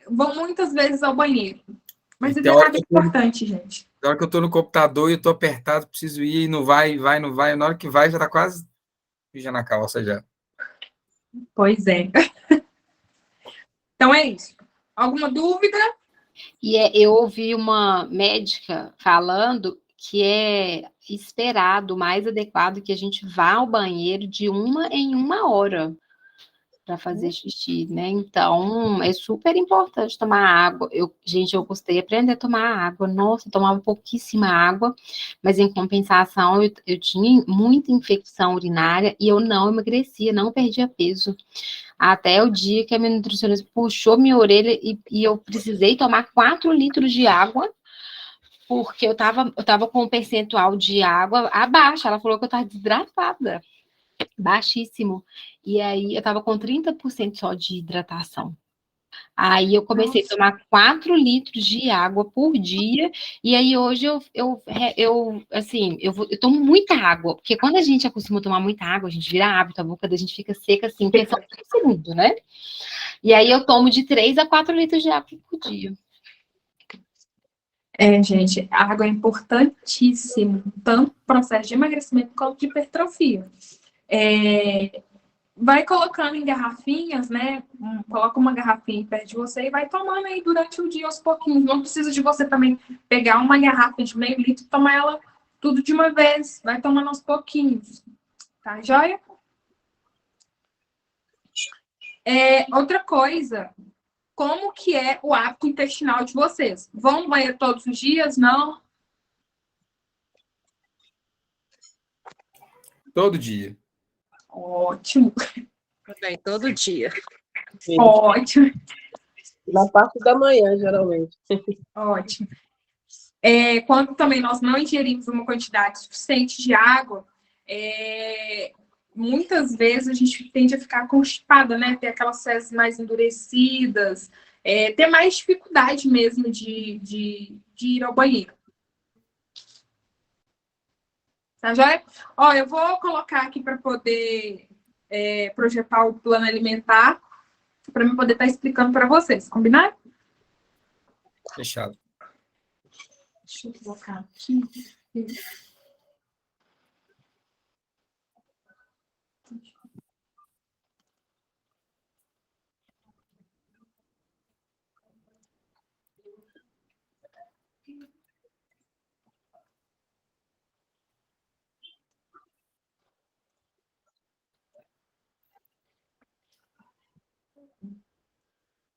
vão muitas vezes ao banheiro. Mas beber água é importante, gente. Na hora que eu estou no computador e eu estou apertado, preciso ir, e não vai. Na hora que vai, já está quase já na calça já. Pois é. Então é isso. Alguma dúvida? Eu ouvi uma médica falando que é esperado, mais adequado, que a gente vá ao banheiro de 1 em 1 hora, para fazer xixi, né? Então, é super importante tomar água. Gente, eu gostei de aprender a tomar água. Nossa, eu tomava pouquíssima água, mas em compensação, eu tinha muita infecção urinária e eu não emagrecia, não perdia peso. Até o dia que a minha nutricionista puxou minha orelha e eu precisei tomar 4 litros de água, porque eu tava com um percentual de água abaixo. Ela falou que eu tava desidratada, baixíssimo. E aí eu tava com 30% só de hidratação. Aí eu comecei a tomar 4 litros de água por dia, e aí hoje eu tomo muita água, porque quando a gente acostuma a tomar muita água, a gente vira hábito, a boca da gente fica seca assim, em questão de um segundo, né? E aí eu tomo de 3 a 4 litros de água por dia. Gente, a água é importantíssimo, tanto no processo de emagrecimento quanto de hipertrofia. Vai colocando em garrafinhas, né? Coloca uma garrafinha perto de você e vai tomando aí durante o dia aos pouquinhos. Não precisa de você também pegar uma garrafa de meio litro e tomar ela tudo de uma vez. Vai tomando aos pouquinhos. Tá, joia? Outra coisa, como que é o hábito intestinal de vocês? Vão ao banheiro todos os dias? Não? Todo dia. Ótimo. Também, todo dia. Sim. Ótimo. Na parte da manhã, geralmente. Ótimo. Quando também nós não ingerimos uma quantidade suficiente de água, muitas vezes a gente tende a ficar constipada, né? Ter aquelas fezes mais endurecidas, ter mais dificuldade mesmo de ir ao banheiro. Tá joia? Ó, eu vou colocar aqui para poder projetar o plano alimentar, para eu poder estar explicando para vocês, combinado? Fechado. Deixa eu colocar aqui.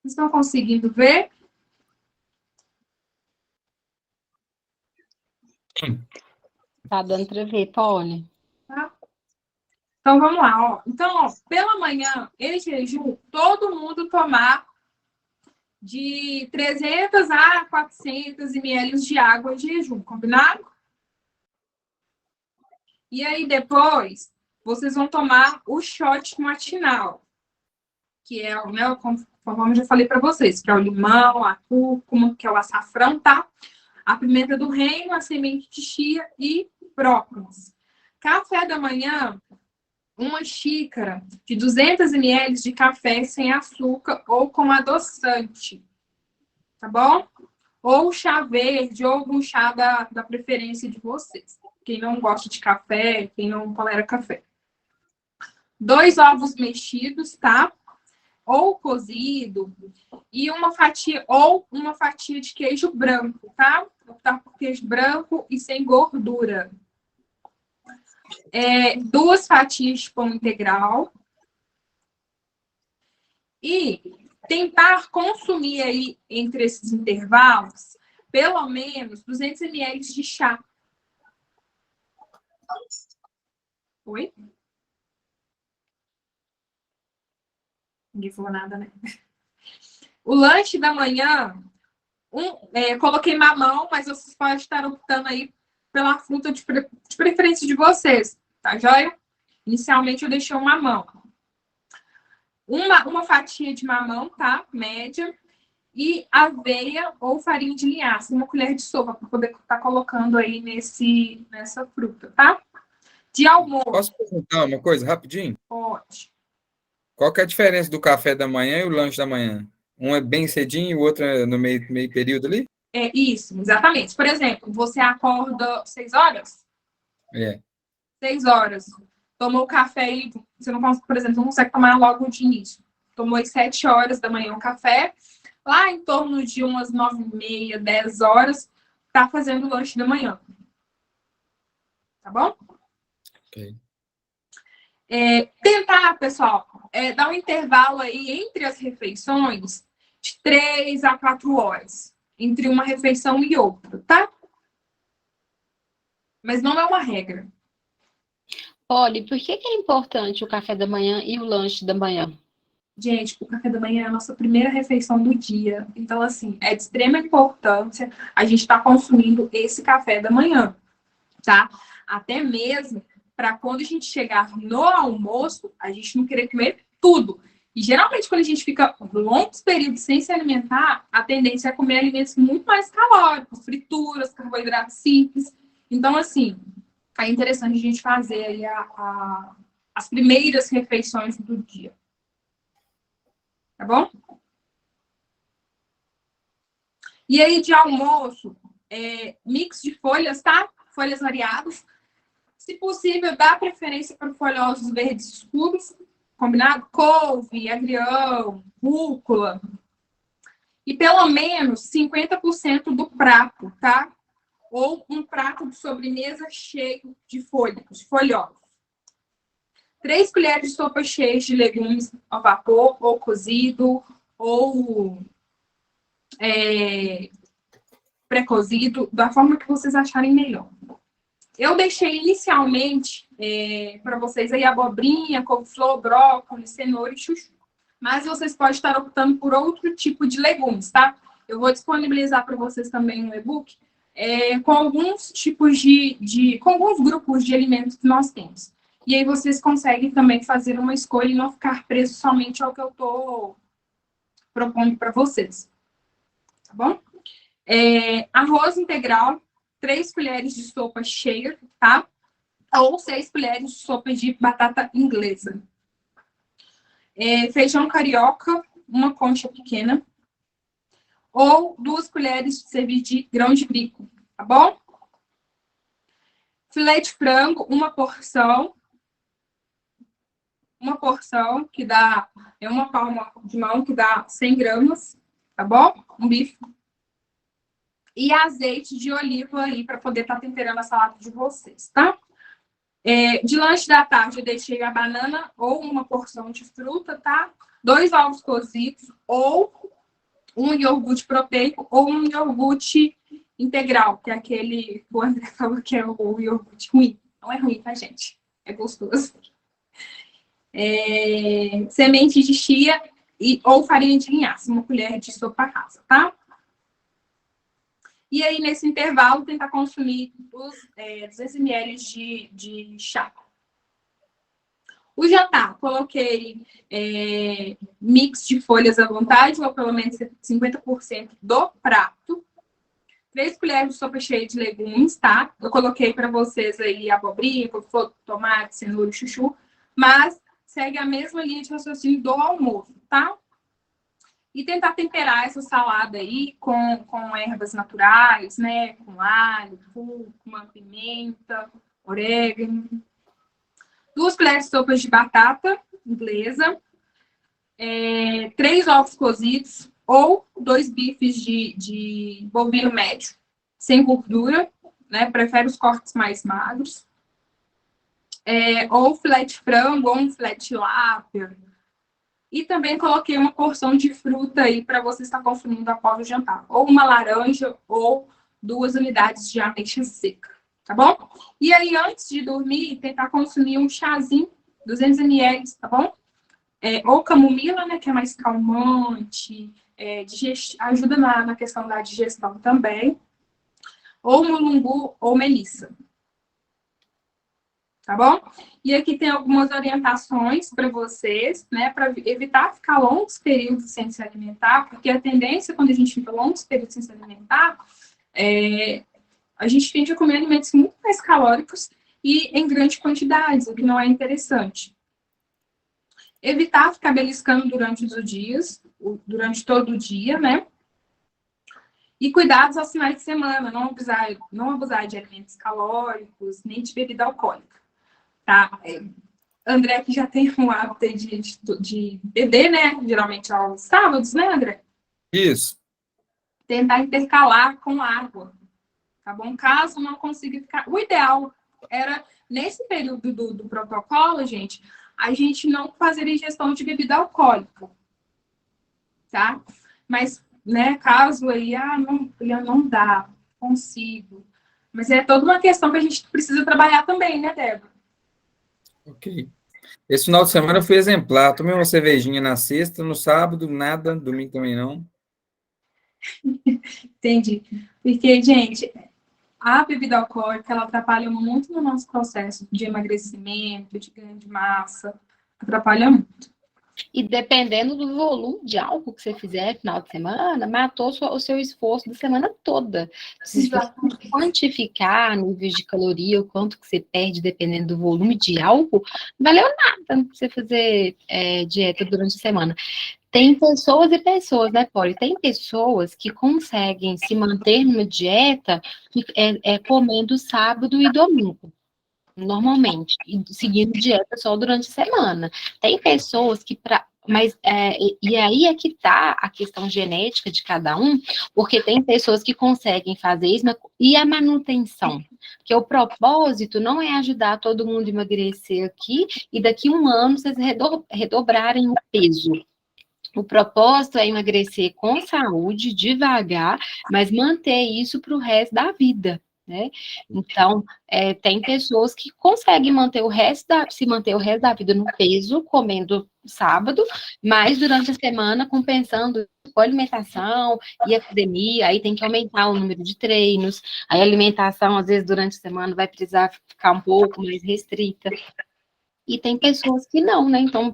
Vocês estão conseguindo ver? Tá dando para ver, Poli? Tá? Então, vamos lá. Ó. Então, ó, pela manhã, em jejum, todo mundo tomar de 300 a 400 ml de água em jejum, combinado? E aí, depois, vocês vão tomar o shot matinal, que é, né, conforme eu já falei para vocês, que é o limão, a cúrcuma, que é o açafrão, tá? A pimenta do reino, a semente de chia e própolis. Café da manhã, uma xícara de 200 ml de café sem açúcar ou com adoçante, tá bom? Ou chá verde, ou algum chá da preferência de vocês. Quem não gosta de café, quem não tolera café. 2 ovos mexidos, tá? Ou cozido. E uma fatia de queijo branco, tá? Vou optar por queijo branco e sem gordura. 2 fatias de pão integral. E tentar consumir aí, entre esses intervalos, pelo menos 200 ml de chá. Oi? Ninguém falou nada, né? O lanche da manhã, coloquei mamão, mas vocês podem estar optando aí pela fruta de preferência de vocês, tá joia? Inicialmente eu deixei um mamão. Uma fatia de mamão, tá? Média. E aveia ou farinha de linhaça, uma colher de sopa, para poder estar colocando aí nessa fruta, tá? De almoço. Posso perguntar uma coisa rapidinho? Pode. Qual que é a diferença do café da manhã e o lanche da manhã? Um é bem cedinho e o outro é no meio período ali? Isso, exatamente. Por exemplo, você acorda 6 horas? 6 horas. Tomou café e você não consegue, por exemplo, não consegue tomar logo de início. Tomou às 7 horas da manhã o café. Lá em torno de umas 9h30, 10 horas, tá fazendo o lanche da manhã. Tá bom? Ok. Tentar, pessoal, dá um intervalo aí entre as refeições de 3 a 4 horas, entre uma refeição e outra, tá? Mas não é uma regra. Polly, por que é importante o café da manhã e o lanche da manhã? Gente, o café da manhã é a nossa primeira refeição do dia. Então, assim, é de extrema importância a gente estar consumindo esse café da manhã, tá? Até mesmo para quando a gente chegar no almoço, a gente não querer comer tudo. E geralmente, quando a gente fica longos períodos sem se alimentar, a tendência é comer alimentos muito mais calóricos, frituras, carboidratos simples. Então, assim, é interessante a gente fazer aí as primeiras refeições do dia. Tá bom? E aí, de almoço, mix de folhas, tá? Folhas variadas. Se possível, dá preferência para folhosos verdes escuros, combinado? Couve, agrião, rúcula. E pelo menos 50% do prato, tá? Ou um prato de sobremesa cheio de folhas, folhosos. 3 colheres de sopa cheias de legumes ao vapor, ou cozido, ou pré-cozido, da forma que vocês acharem melhor. Eu deixei inicialmente para vocês aí abobrinha, couve-flor, brócolis, cenoura e chuchu. Mas vocês podem estar optando por outro tipo de legumes, tá? Eu vou disponibilizar para vocês também um e-book com alguns tipos com alguns grupos de alimentos que nós temos. E aí vocês conseguem também fazer uma escolha e não ficar preso somente ao que eu estou propondo para vocês. Tá bom? Arroz integral, 3 colheres de sopa cheia, tá? Ou 6 colheres de sopa de batata inglesa. Feijão carioca, uma concha pequena. Ou 2 colheres de servir de grão de bico, tá bom? Filé de frango, uma porção. Uma porção que dá, uma palma de mão que dá 100 gramas, tá bom? Um bife. E azeite de oliva aí para poder estar temperando a salada de vocês, tá? De lanche da tarde eu deixei a banana ou uma porção de fruta, tá? 2 ovos cozidos ou um iogurte proteico ou um iogurte integral, que é aquele que o André falou que é o iogurte ruim. Não é ruim, tá, gente? É gostoso. Semente de chia ou farinha de linhaça, uma colher de sopa rasa, tá? E aí, nesse intervalo, tentar consumir os 200 ml de chá. O jantar, coloquei mix de folhas à vontade, ou pelo menos 50% do prato. 3 colheres de sopa cheia de legumes, tá? Eu coloquei para vocês aí abobrinha, couve-flor, tomate, cenoura e chuchu, mas segue a mesma linha de raciocínio do almoço, tá? E tentar temperar essa salada aí com ervas naturais, né? Com alho, cúrcuma, pimenta, orégano. 2 colheres de sopa de batata inglesa. 3 ovos cozidos ou 2 bifes de bovino médio, sem gordura, né? Prefere os cortes mais magros. Ou filé de frango, ou um filé de tilápia. E também coloquei uma porção de fruta aí para você estar consumindo após o jantar. Ou uma laranja, ou 2 unidades de ameixa seca. Tá bom? E aí, antes de dormir, tentar consumir um chazinho, 200 ml, tá bom? Ou camomila, né? Que é mais calmante, ajuda na questão da digestão também. Ou mulungu ou melissa. Tá bom? E aqui tem algumas orientações para vocês, né? Para evitar ficar longos períodos sem se alimentar, porque a tendência, quando a gente fica longos períodos sem se alimentar, a gente tende a comer alimentos muito mais calóricos e em grandes quantidades, o que não é interessante. Evitar ficar beliscando durante todo o dia, né? E cuidados aos finais de semana, não abusar de alimentos calóricos, nem de bebida alcoólica. Tá? André que já tem um hábito de beber, né? Geralmente aos sábados, né, André? Isso. Tentar intercalar com água, tá bom? Caso não consiga ficar... O ideal era, nesse período do protocolo, gente, a gente não fazer ingestão de bebida alcoólica, tá? Mas, né, caso aí, não dá, consigo. Mas é toda uma questão que a gente precisa trabalhar também, né, Débora? Ok. Esse final de semana eu fui exemplar. Tomei uma cervejinha na sexta, no sábado, nada, domingo também não. Entendi. Porque, gente, a bebida alcoólica, ela atrapalha muito no nosso processo de emagrecimento, de ganho de massa. Atrapalha muito. E dependendo do volume de álcool que você fizer no final de semana, matou o seu esforço da semana toda. Se você quantificar níveis de caloria, o quanto que você perde dependendo do volume de álcool, não valeu nada você fazer dieta durante a semana. Tem pessoas e pessoas, né, Polly? Tem pessoas que conseguem se manter numa dieta comendo sábado e domingo. Normalmente, e seguindo dieta só durante a semana. Tem pessoas que, e aí é que tá a questão genética de cada um, porque tem pessoas que conseguem fazer isso, e a manutenção? Porque o propósito não é ajudar todo mundo a emagrecer aqui, e daqui a um ano vocês redobrarem o peso. O propósito é emagrecer com saúde, devagar, mas manter isso para o resto da vida, né? Então, tem pessoas que conseguem se manter o resto da vida no peso, comendo sábado, mas durante a semana compensando com alimentação e academia, aí tem que aumentar o número de treinos, aí a alimentação, às vezes, durante a semana vai precisar ficar um pouco mais restrita. E tem pessoas que não, né? Então,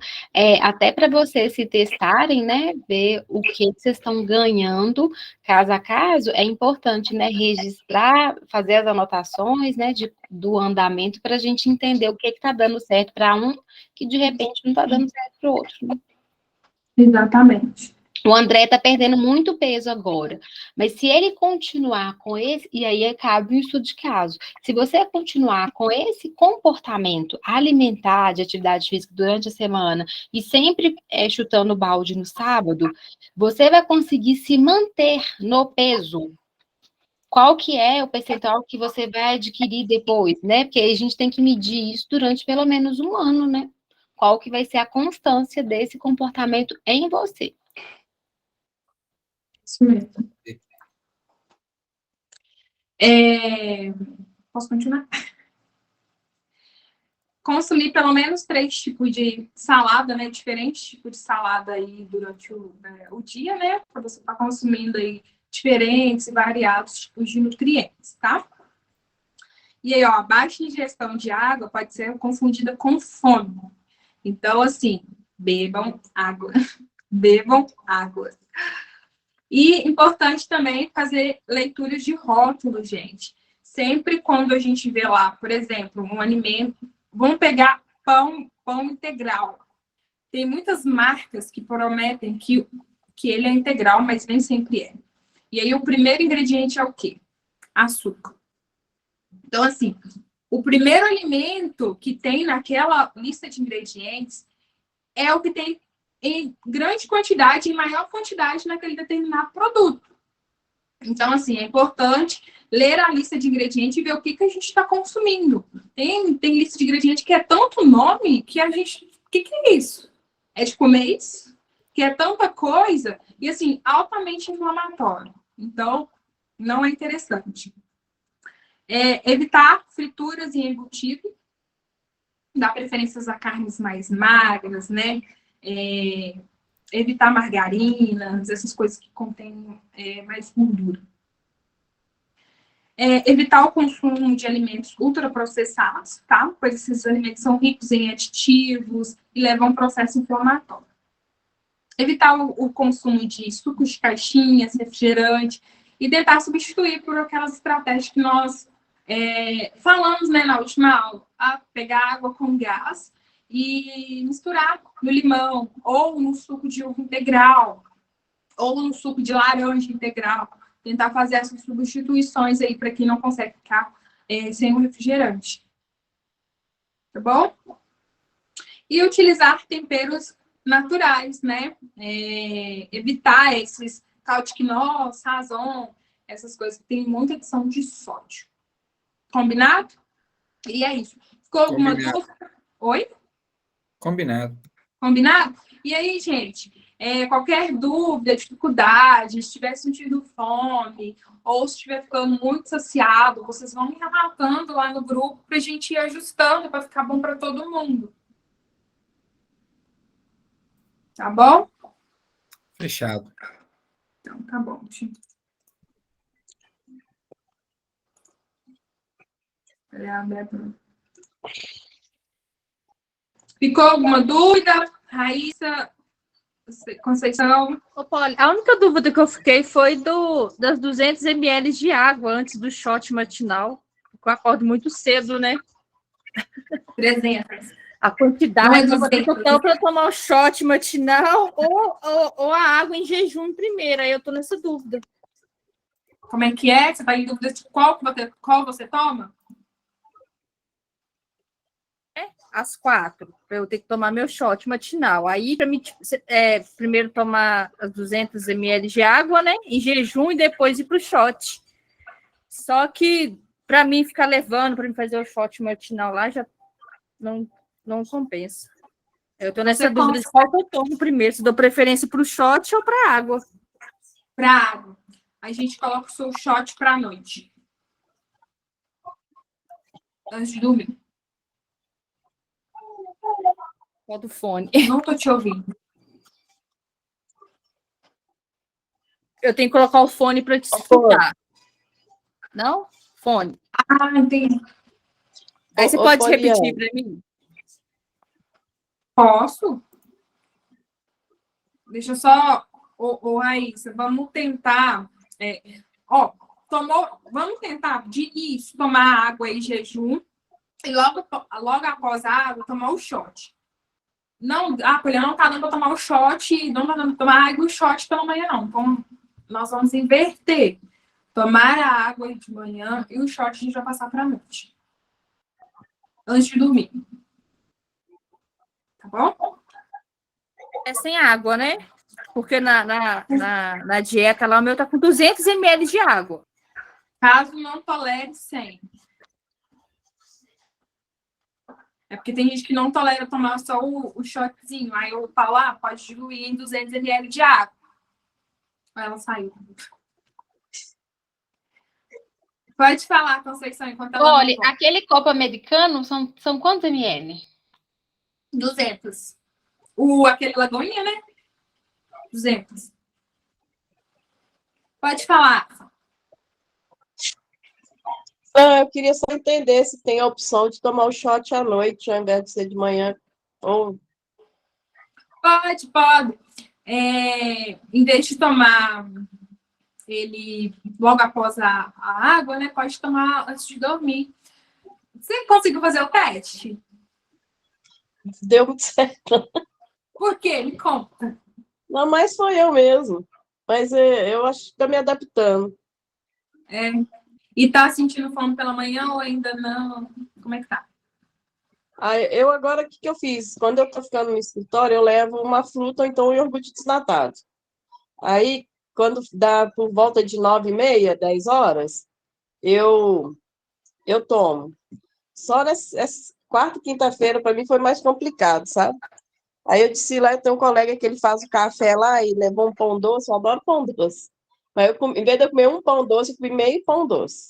até para vocês se testarem, né? Ver o que vocês estão ganhando, caso a caso, é importante, né? Registrar, fazer as anotações, né? Do andamento, para a gente entender o que está dando certo para um, que de repente não está dando certo para o outro, né? Exatamente. O André está perdendo muito peso agora, mas se ele continuar com esse, e aí cabe um estudo de caso, se você continuar com esse comportamento alimentar de atividade física durante a semana e sempre chutando balde no sábado, você vai conseguir se manter no peso. Qual que é o percentual que você vai adquirir depois, né? Porque a gente tem que medir isso durante pelo menos um ano, né? Qual que vai ser a constância desse comportamento em você. Isso mesmo. Posso continuar? Consumir pelo menos 3 tipos de salada, né? Diferentes tipos de salada aí durante o dia, né? Para você estar consumindo aí diferentes e variados tipos de nutrientes, tá? E aí, ó, a baixa ingestão de água pode ser confundida com fome. Então, assim, bebam água. Bebam água. E importante também fazer leituras de rótulo, gente. Sempre quando a gente vê lá, por exemplo, um alimento, vamos pegar pão integral. Tem muitas marcas que prometem que ele é integral, mas nem sempre é. E aí o primeiro ingrediente é o quê? Açúcar. Então, assim, o primeiro alimento que tem naquela lista de ingredientes é o que tem em grande quantidade, em maior quantidade naquele determinado produto. Então, assim, é importante ler a lista de ingredientes e ver o que a gente está consumindo. Tem lista de ingredientes que é tanto nome que a gente... O que é isso? É de comer isso? Que é tanta coisa e, assim, altamente inflamatório. Então, não é interessante. Evitar frituras e embutido. Dar preferências a carnes mais magras, né? Evitar margarinas, essas coisas que contêm mais gordura. Evitar o consumo de alimentos ultraprocessados, tá? Pois esses alimentos são ricos em aditivos e levam a um processo inflamatório. Evitar o consumo de sucos de caixinhas, refrigerante, e tentar substituir por aquelas estratégias que nós falamos, né, na última aula. Pegar água com gás e misturar no limão, ou no suco de uva integral, ou no suco de laranja integral. Tentar fazer essas substituições aí para quem não consegue ficar sem o refrigerante. Tá bom? E utilizar temperos naturais, né? Evitar esses caldiquinol, sazon, essas coisas que tem muita adição de sódio. Combinado? E é isso. Ficou alguma dúvida? Oi? Combinado. Combinado? E aí, gente, qualquer dúvida, dificuldade, se estiver sentindo fome, ou se estiver ficando muito saciado, vocês vão me relatando lá no grupo para a gente ir ajustando para ficar bom para todo mundo. Tá bom? Fechado. Então, tá bom, gente. Ficou alguma dúvida? Raíssa, Conceição? Ô, Polly, a única dúvida que eu fiquei foi das 200 ml de água antes do shot matinal. Eu acordo muito cedo, né? 300. A quantidade Não é que eu vou ter que 200. tomar para tomar o shot matinal ou a água em jejum primeiro. Aí eu tô nessa dúvida. Como é que é? Você está em dúvida de qual você toma? Às 4, para eu ter que tomar meu shot matinal. Aí, para mim, primeiro tomar as 200 ml de água, né? Em jejum e depois ir para o shot. Só que, para mim, ficar levando, para mim fazer o shot matinal lá, já não compensa. Eu tô nessa dúvida de qual que eu tomo primeiro, se dou preferência para o shot ou para água. Para água. A gente coloca o seu shot para a noite. Antes de dormir. Bota o fone. Não tô te ouvindo. Eu tenho que colocar o fone para te escutar. Não? Fone. Ah, entendi. Aí você pode repetir para mim? Posso? Deixa eu só... Ô, Raíssa, vamos tentar... vamos tentar, de início, tomar água em jejum e logo após a água, tomar o shot. Não, Poliana, não tá dando para tomar o shot, não tá dando para tomar água e o shot pela manhã, não. Então, nós vamos inverter. Tomar a água de manhã e o shot a gente vai passar para a noite. Antes de dormir. Tá bom? É sem água, né? Porque na dieta lá, o meu tá com 200 ml de água. Caso não tolere 100. É porque tem gente que não tolera tomar só o shotzinho. Aí eu falo, pode diluir em 200 ml de água. Aí ela saiu. Pode falar, Conceição, enquanto ela Olha, aquele copo americano são quantos ml? 200. Aquele Lagoinha, né? 200. Pode falar. Eu queria só entender se tem a opção de tomar o shot à noite, ao invés de ser de manhã. Ou... Pode. Em vez de tomar ele logo após a água, né? Pode tomar antes de dormir. Você conseguiu fazer o teste? Deu muito certo. Por quê? Me conta. Não, mas foi eu mesmo. Mas eu acho que está me adaptando. E tá sentindo fome pela manhã ou ainda não? Como é que tá? Eu agora, o que eu fiz? Quando eu tô ficando no escritório, eu levo uma fruta ou então um iogurte desnatado. Aí, quando dá por volta de 9h30, 10 horas, eu tomo. Só nessa quarta e quinta-feira, para mim, foi mais complicado, sabe? Aí eu disse lá, eu tenho um colega que ele faz o café lá e levou um pão doce, eu adoro pão doce. Mas em vez de eu comer um pão doce, eu comi meio pão doce.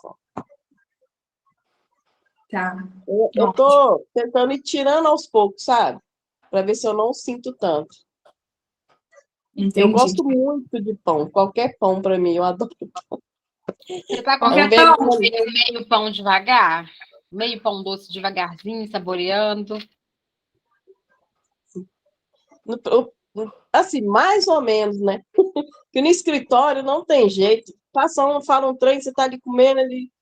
Tá. Eu tô tentando ir tirando aos poucos, sabe? Para ver se eu não sinto tanto. Entendi. Eu gosto muito de pão, qualquer pão para mim, eu adoro pão. Você tá Qualquer comendo pão. meio pão devagar? Meio pão doce devagarzinho, saboreando? Assim, mais ou menos, né? Porque no escritório não tem jeito. Fala um trem, você tá ali comendo ali.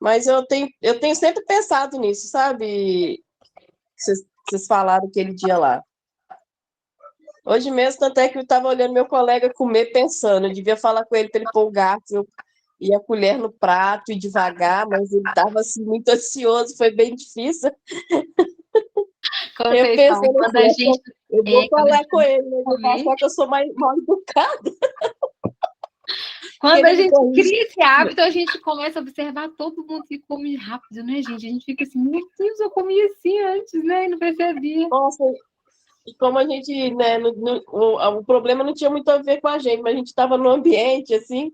Mas eu tenho sempre pensado nisso, sabe? Vocês falaram aquele dia lá. Hoje mesmo, tanto é que eu estava olhando meu colega comer, pensando, eu devia falar com ele para ele pôr o garfo e a colher no prato e devagar, mas ele estava assim, muito ansioso, foi bem difícil. Eu pensando Quando a gente... eu vou falar com ele, mas eu vou achar que eu sou mal educada. Quando a gente cria esse hábito, a gente começa a observar todo mundo que come rápido, né, gente? A gente fica assim, meu Deus, eu comi assim antes, né? E não percebia. Nossa, E como a gente, né, o problema não tinha muito a ver com a gente, mas a gente estava no ambiente, assim,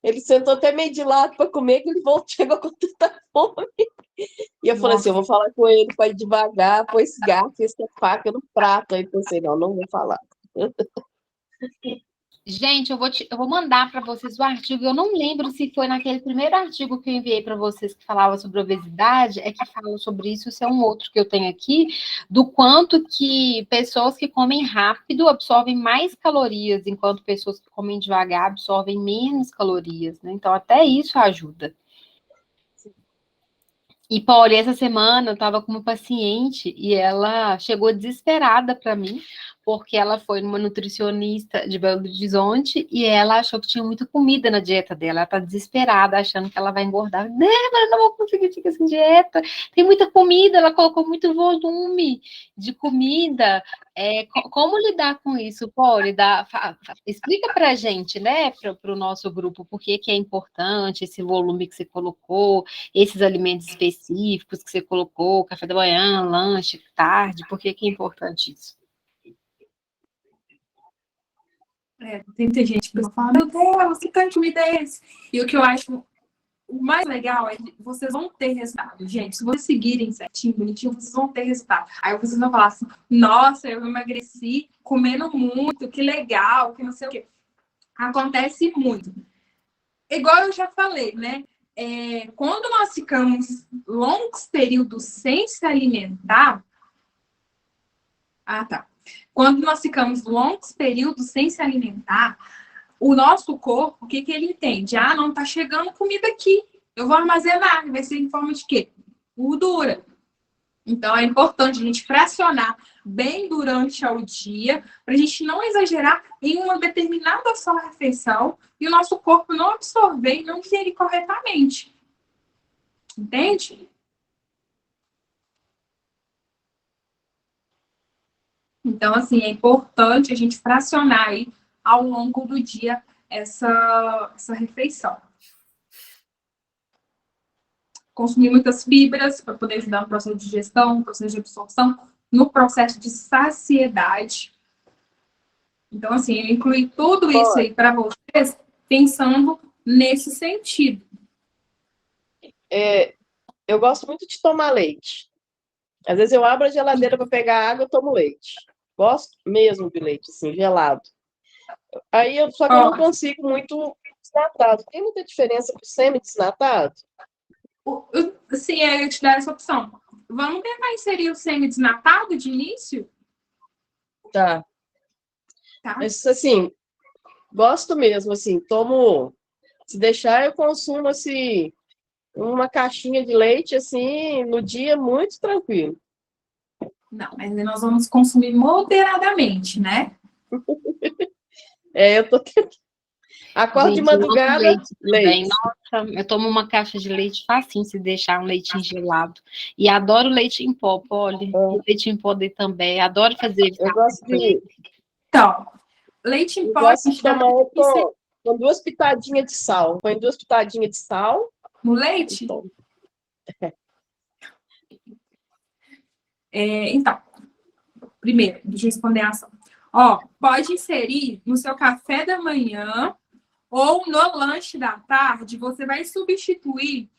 ele sentou até meio de lado para comer, que ele voltou, chegou com tanta fome. E eu falei assim, eu vou falar com ele para ir devagar, pôr esse garfo e essa faca no prato. Aí pensei, não vou falar. Gente, eu vou mandar para vocês o artigo. Eu não lembro se foi naquele primeiro artigo que eu enviei para vocês que falava sobre obesidade, é que fala sobre isso, se é um outro que eu tenho aqui, do quanto que pessoas que comem rápido absorvem mais calorias, enquanto pessoas que comem devagar absorvem menos calorias, né? Então, até isso ajuda. E, Paula, essa semana eu estava com uma paciente e ela chegou desesperada para mim, porque ela foi numa nutricionista de Belo Horizonte e ela achou que tinha muita comida na dieta dela. Ela está desesperada, achando que ela vai engordar. Débora, não vou conseguir ficar sem dieta. Tem muita comida, ela colocou muito volume de comida. Como lidar com isso, Paula? Explica para a gente, né, para o nosso grupo, por que é importante esse volume que você colocou, esses alimentos específicos que você colocou, café da manhã, lanche, tarde, por que é importante isso? Tem muita gente que fala, meu Deus, que tanto comida é esse? E o que eu acho o mais legal é que vocês vão ter resultado. Gente, se vocês seguirem certinho, bonitinho, vocês vão ter resultado. Aí vocês vão falar assim, nossa, eu emagreci comendo muito, que legal, que não sei o quê. Acontece muito. Igual eu já falei, né? Quando nós ficamos longos períodos sem se alimentar... Quando nós ficamos longos períodos sem se alimentar, o nosso corpo, o que ele entende? Não está chegando comida aqui. Eu vou armazenar. Vai ser em forma de quê? Gordura. Então, é importante a gente fracionar bem durante o dia, para a gente não exagerar em uma determinada só refeição e o nosso corpo não absorver e não digerir corretamente. Entende? Então, assim, é importante a gente fracionar aí ao longo do dia essa refeição. Consumir muitas fibras para poder ajudar no processo de digestão, no processo de absorção, no processo de saciedade. Então, assim, eu incluí tudo isso aí para vocês pensando nesse sentido. Eu gosto muito de tomar leite. Às vezes eu abro a geladeira para pegar água, eu tomo leite. Gosto mesmo de leite, assim, gelado. Só que eu não consigo muito desnatado. Tem muita diferença para o semi-desnatado? Sim, eu te dar essa opção. Vamos tentar inserir o semi-desnatado de início? Tá. Mas, assim, gosto mesmo, assim, tomo... Se deixar, eu consumo, assim, uma caixinha de leite, assim, no dia, muito tranquilo. Não, mas nós vamos consumir moderadamente, né? Eu tô tentando. Acordo de madrugada, leite. Nossa, eu tomo uma caixa de leite facinho se deixar um leitinho gelado. E adoro leite em pó, Polly. Leite em pó também. Adoro fazer. Eu gosto de... Então, leite em pó... Eu gosto de tomar com 2 pitadinhas de sal. Põe 2 pitadinhas de sal. No leite? Então, primeiro, deixa eu responder a ação. Pode inserir no seu café da manhã ou no lanche da tarde, você vai substituir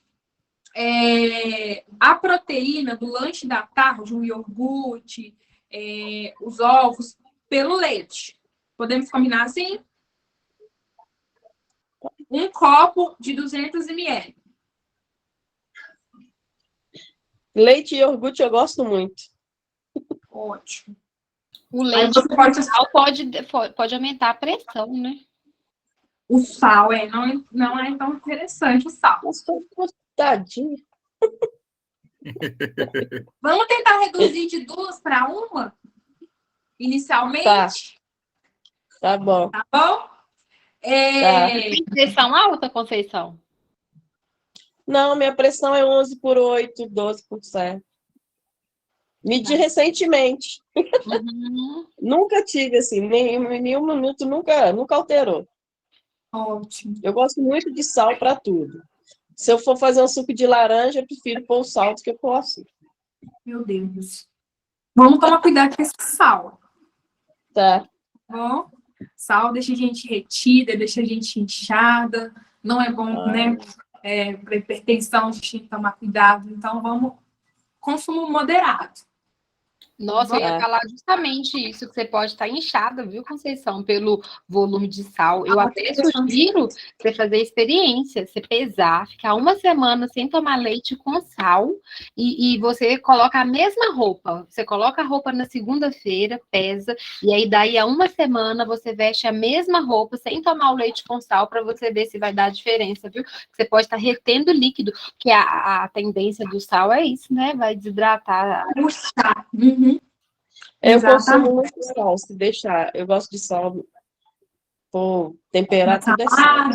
a proteína do lanche da tarde, o iogurte, os ovos, pelo leite. Podemos combinar assim? 1 copo de 200 ml. Leite e iogurte eu gosto muito. Ótimo. O leite pode aumentar a pressão, né? O sal, não é tão interessante o sal. Tadinha. Vamos tentar reduzir de 2 para 1? Inicialmente? Tá bom. Tá bom? Tem pressão alta, Conceição? Não, minha pressão é 11/8, 12%. Medi recentemente. Nunca tive, assim, nenhum minuto, nunca alterou. Ótimo. Eu gosto muito de sal para tudo. Se eu for fazer um suco de laranja, eu prefiro pôr o sal do que pôr o açúcar. Meu Deus. Vamos tomar cuidado com esse sal. Tá. Bom, sal deixa a gente retida, deixa a gente inchada, não é bom, né? Para hipertensão, a gente tem que tomar cuidado. Então, vamos consumo moderado. Nossa, eu ia É. falar justamente isso, que você pode estar inchada, viu, Conceição, pelo volume de sal. Eu até sugiro você fazer experiência, você pesar, ficar uma semana sem tomar leite com sal e você coloca a mesma roupa. Você coloca a roupa na segunda-feira, pesa, e aí daí a uma semana você veste a mesma roupa sem tomar o leite com sal para você ver se vai dar diferença, viu? Você pode estar retendo líquido, que a tendência do sal é isso, né? Vai desidratar. Puxar. Uhum. Eu Exatamente. consumo muito sal, se deixar. Eu gosto de sal, pô, temperar tudo é sal.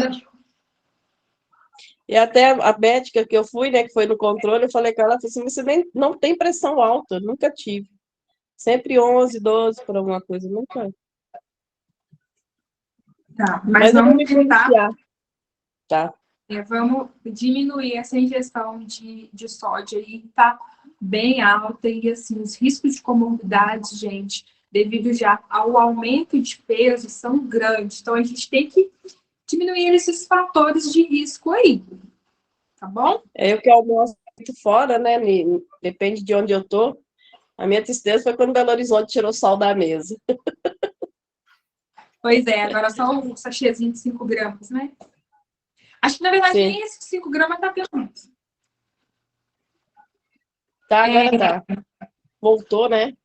E até a médica que eu fui, né, que foi no controle, eu falei com ela, assim, você não tem pressão alta, eu nunca tive. Sempre 11, 12 por alguma coisa, nunca. Tá, Mas eu vou me policiar. Tá. Vamos diminuir essa ingestão de sódio aí, tá bem alta, e assim, os riscos de comorbidades, gente, devido já ao aumento de peso, são grandes. Então, a gente tem que diminuir esses fatores de risco aí, tá bom? Eu que almoço muito fora, né, depende de onde eu tô. A minha tristeza foi quando Belo Horizonte tirou sal da mesa. Pois é, agora só um sachêzinho de 5 gramas, né? Acho que, na verdade, Sim. nem esse 5 gramas tá pelo menos. Tá, agora tá. Voltou, né?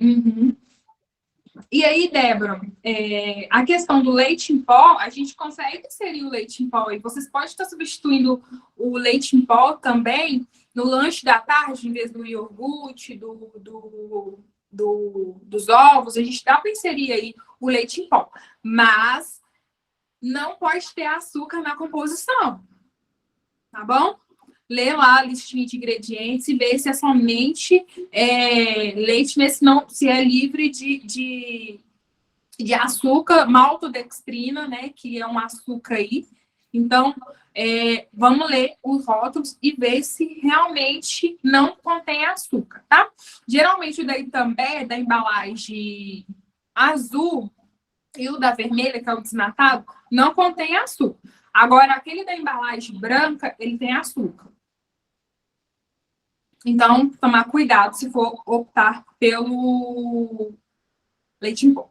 Uhum. E aí, Débora, a questão do leite em pó, a gente consegue inserir o leite em pó. E vocês podem estar substituindo o leite em pó também no lanche da tarde, em vez do iogurte, dos ovos. A gente dá para inserir aí o leite em pó. Mas não pode ter açúcar na composição. Tá bom? Lê lá a listinha de ingredientes e vê se é somente leite, se é livre de açúcar, maltodextrina, né? Que é um açúcar aí. Então, vamos ler os rótulos e ver se realmente não contém açúcar, tá? Geralmente o da Itambé, da embalagem azul, e o da vermelha, que é o desnatado, não contém açúcar. Agora, aquele da embalagem branca, ele tem açúcar. Então, tomar cuidado se for optar pelo leite em pó.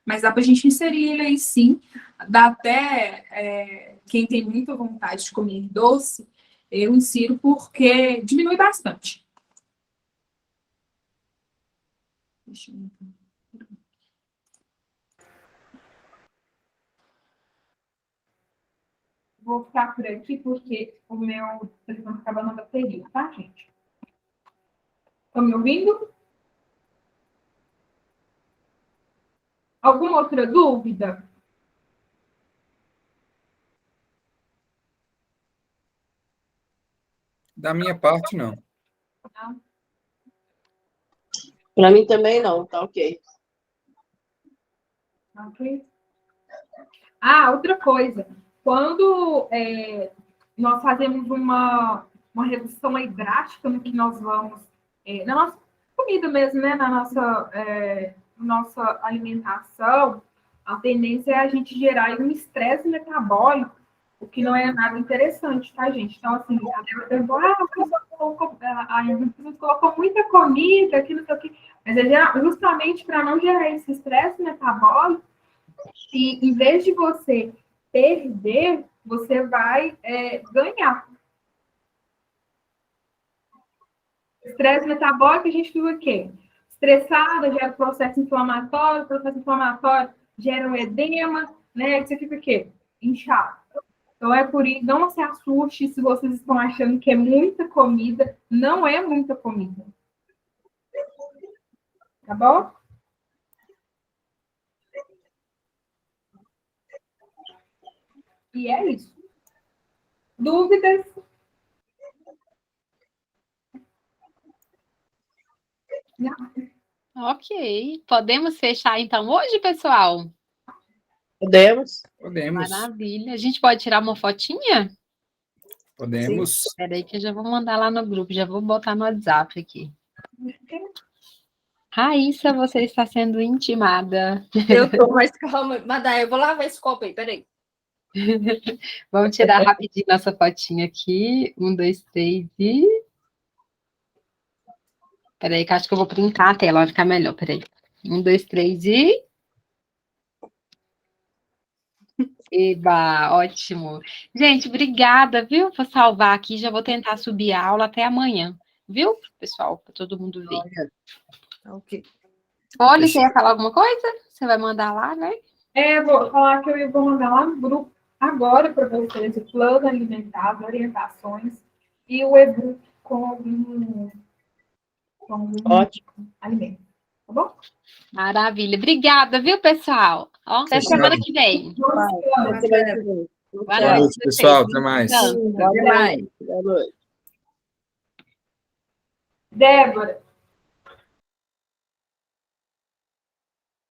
Mas dá pra gente inserir ele aí sim. Dá até, quem tem muita vontade de comer doce, eu insiro porque diminui bastante. Deixa eu ver. Vou ficar por aqui porque o meu telefone está acabando a bateria, tá, gente? Estão me ouvindo? Alguma outra dúvida? Da minha parte, não. Não? Para mim também não, tá ok. Ok. Ah, outra coisa. Quando nós fazemos uma redução aí drástica no que nós vamos, na nossa comida mesmo, né? Na nossa alimentação, a tendência é a gente gerar aí um estresse metabólico, o que não é nada interessante, tá, gente? Então, assim, a Débora perguntou, a gente colocou muita comida, aqui, não sei o quê. Mas é justamente para não gerar esse estresse metabólico, e em vez de você perder, você vai ganhar. Estresse metabólico, a gente viu o quê? Estressada gera processo inflamatório gera um edema, né? Você fica o quê? Inchado. Então é por isso, não se assuste se vocês estão achando que é muita comida, não é muita comida. Tá bom? E é isso. Dúvidas? Não. Ok. Podemos fechar então hoje, pessoal? Podemos? Podemos. Maravilha. A gente pode tirar uma fotinha? Podemos. Espera aí que eu já vou mandar lá no grupo, já vou botar no WhatsApp aqui. Raíssa, você está sendo intimada. Eu tô, mas calma. Madai, eu vou lavar esse copo aí, peraí. Vamos tirar rapidinho nossa fotinha aqui. 1, 2, 3 e... Peraí, que eu acho que eu vou printar a tela, vai ficar melhor, peraí. 1, 2, 3 e... Eba, ótimo. Gente, obrigada, viu, por salvar aqui. Já vou tentar subir a aula até amanhã, viu, pessoal? Para todo mundo ver. Ok. Olha, você ia falar alguma coisa? Você vai mandar lá, né? Vou falar que eu vou mandar lá no grupo agora para vocês o plano alimentar, as orientações e o e-book com algum Ótimo. alimento. Tá bom? Maravilha. Obrigada, viu, pessoal? Ó, até Fechado. semana que vem. Até semana que vem. Boa Boa noite. noite, pessoal. Até mais. Então. Boa noite. Boa noite. Débora,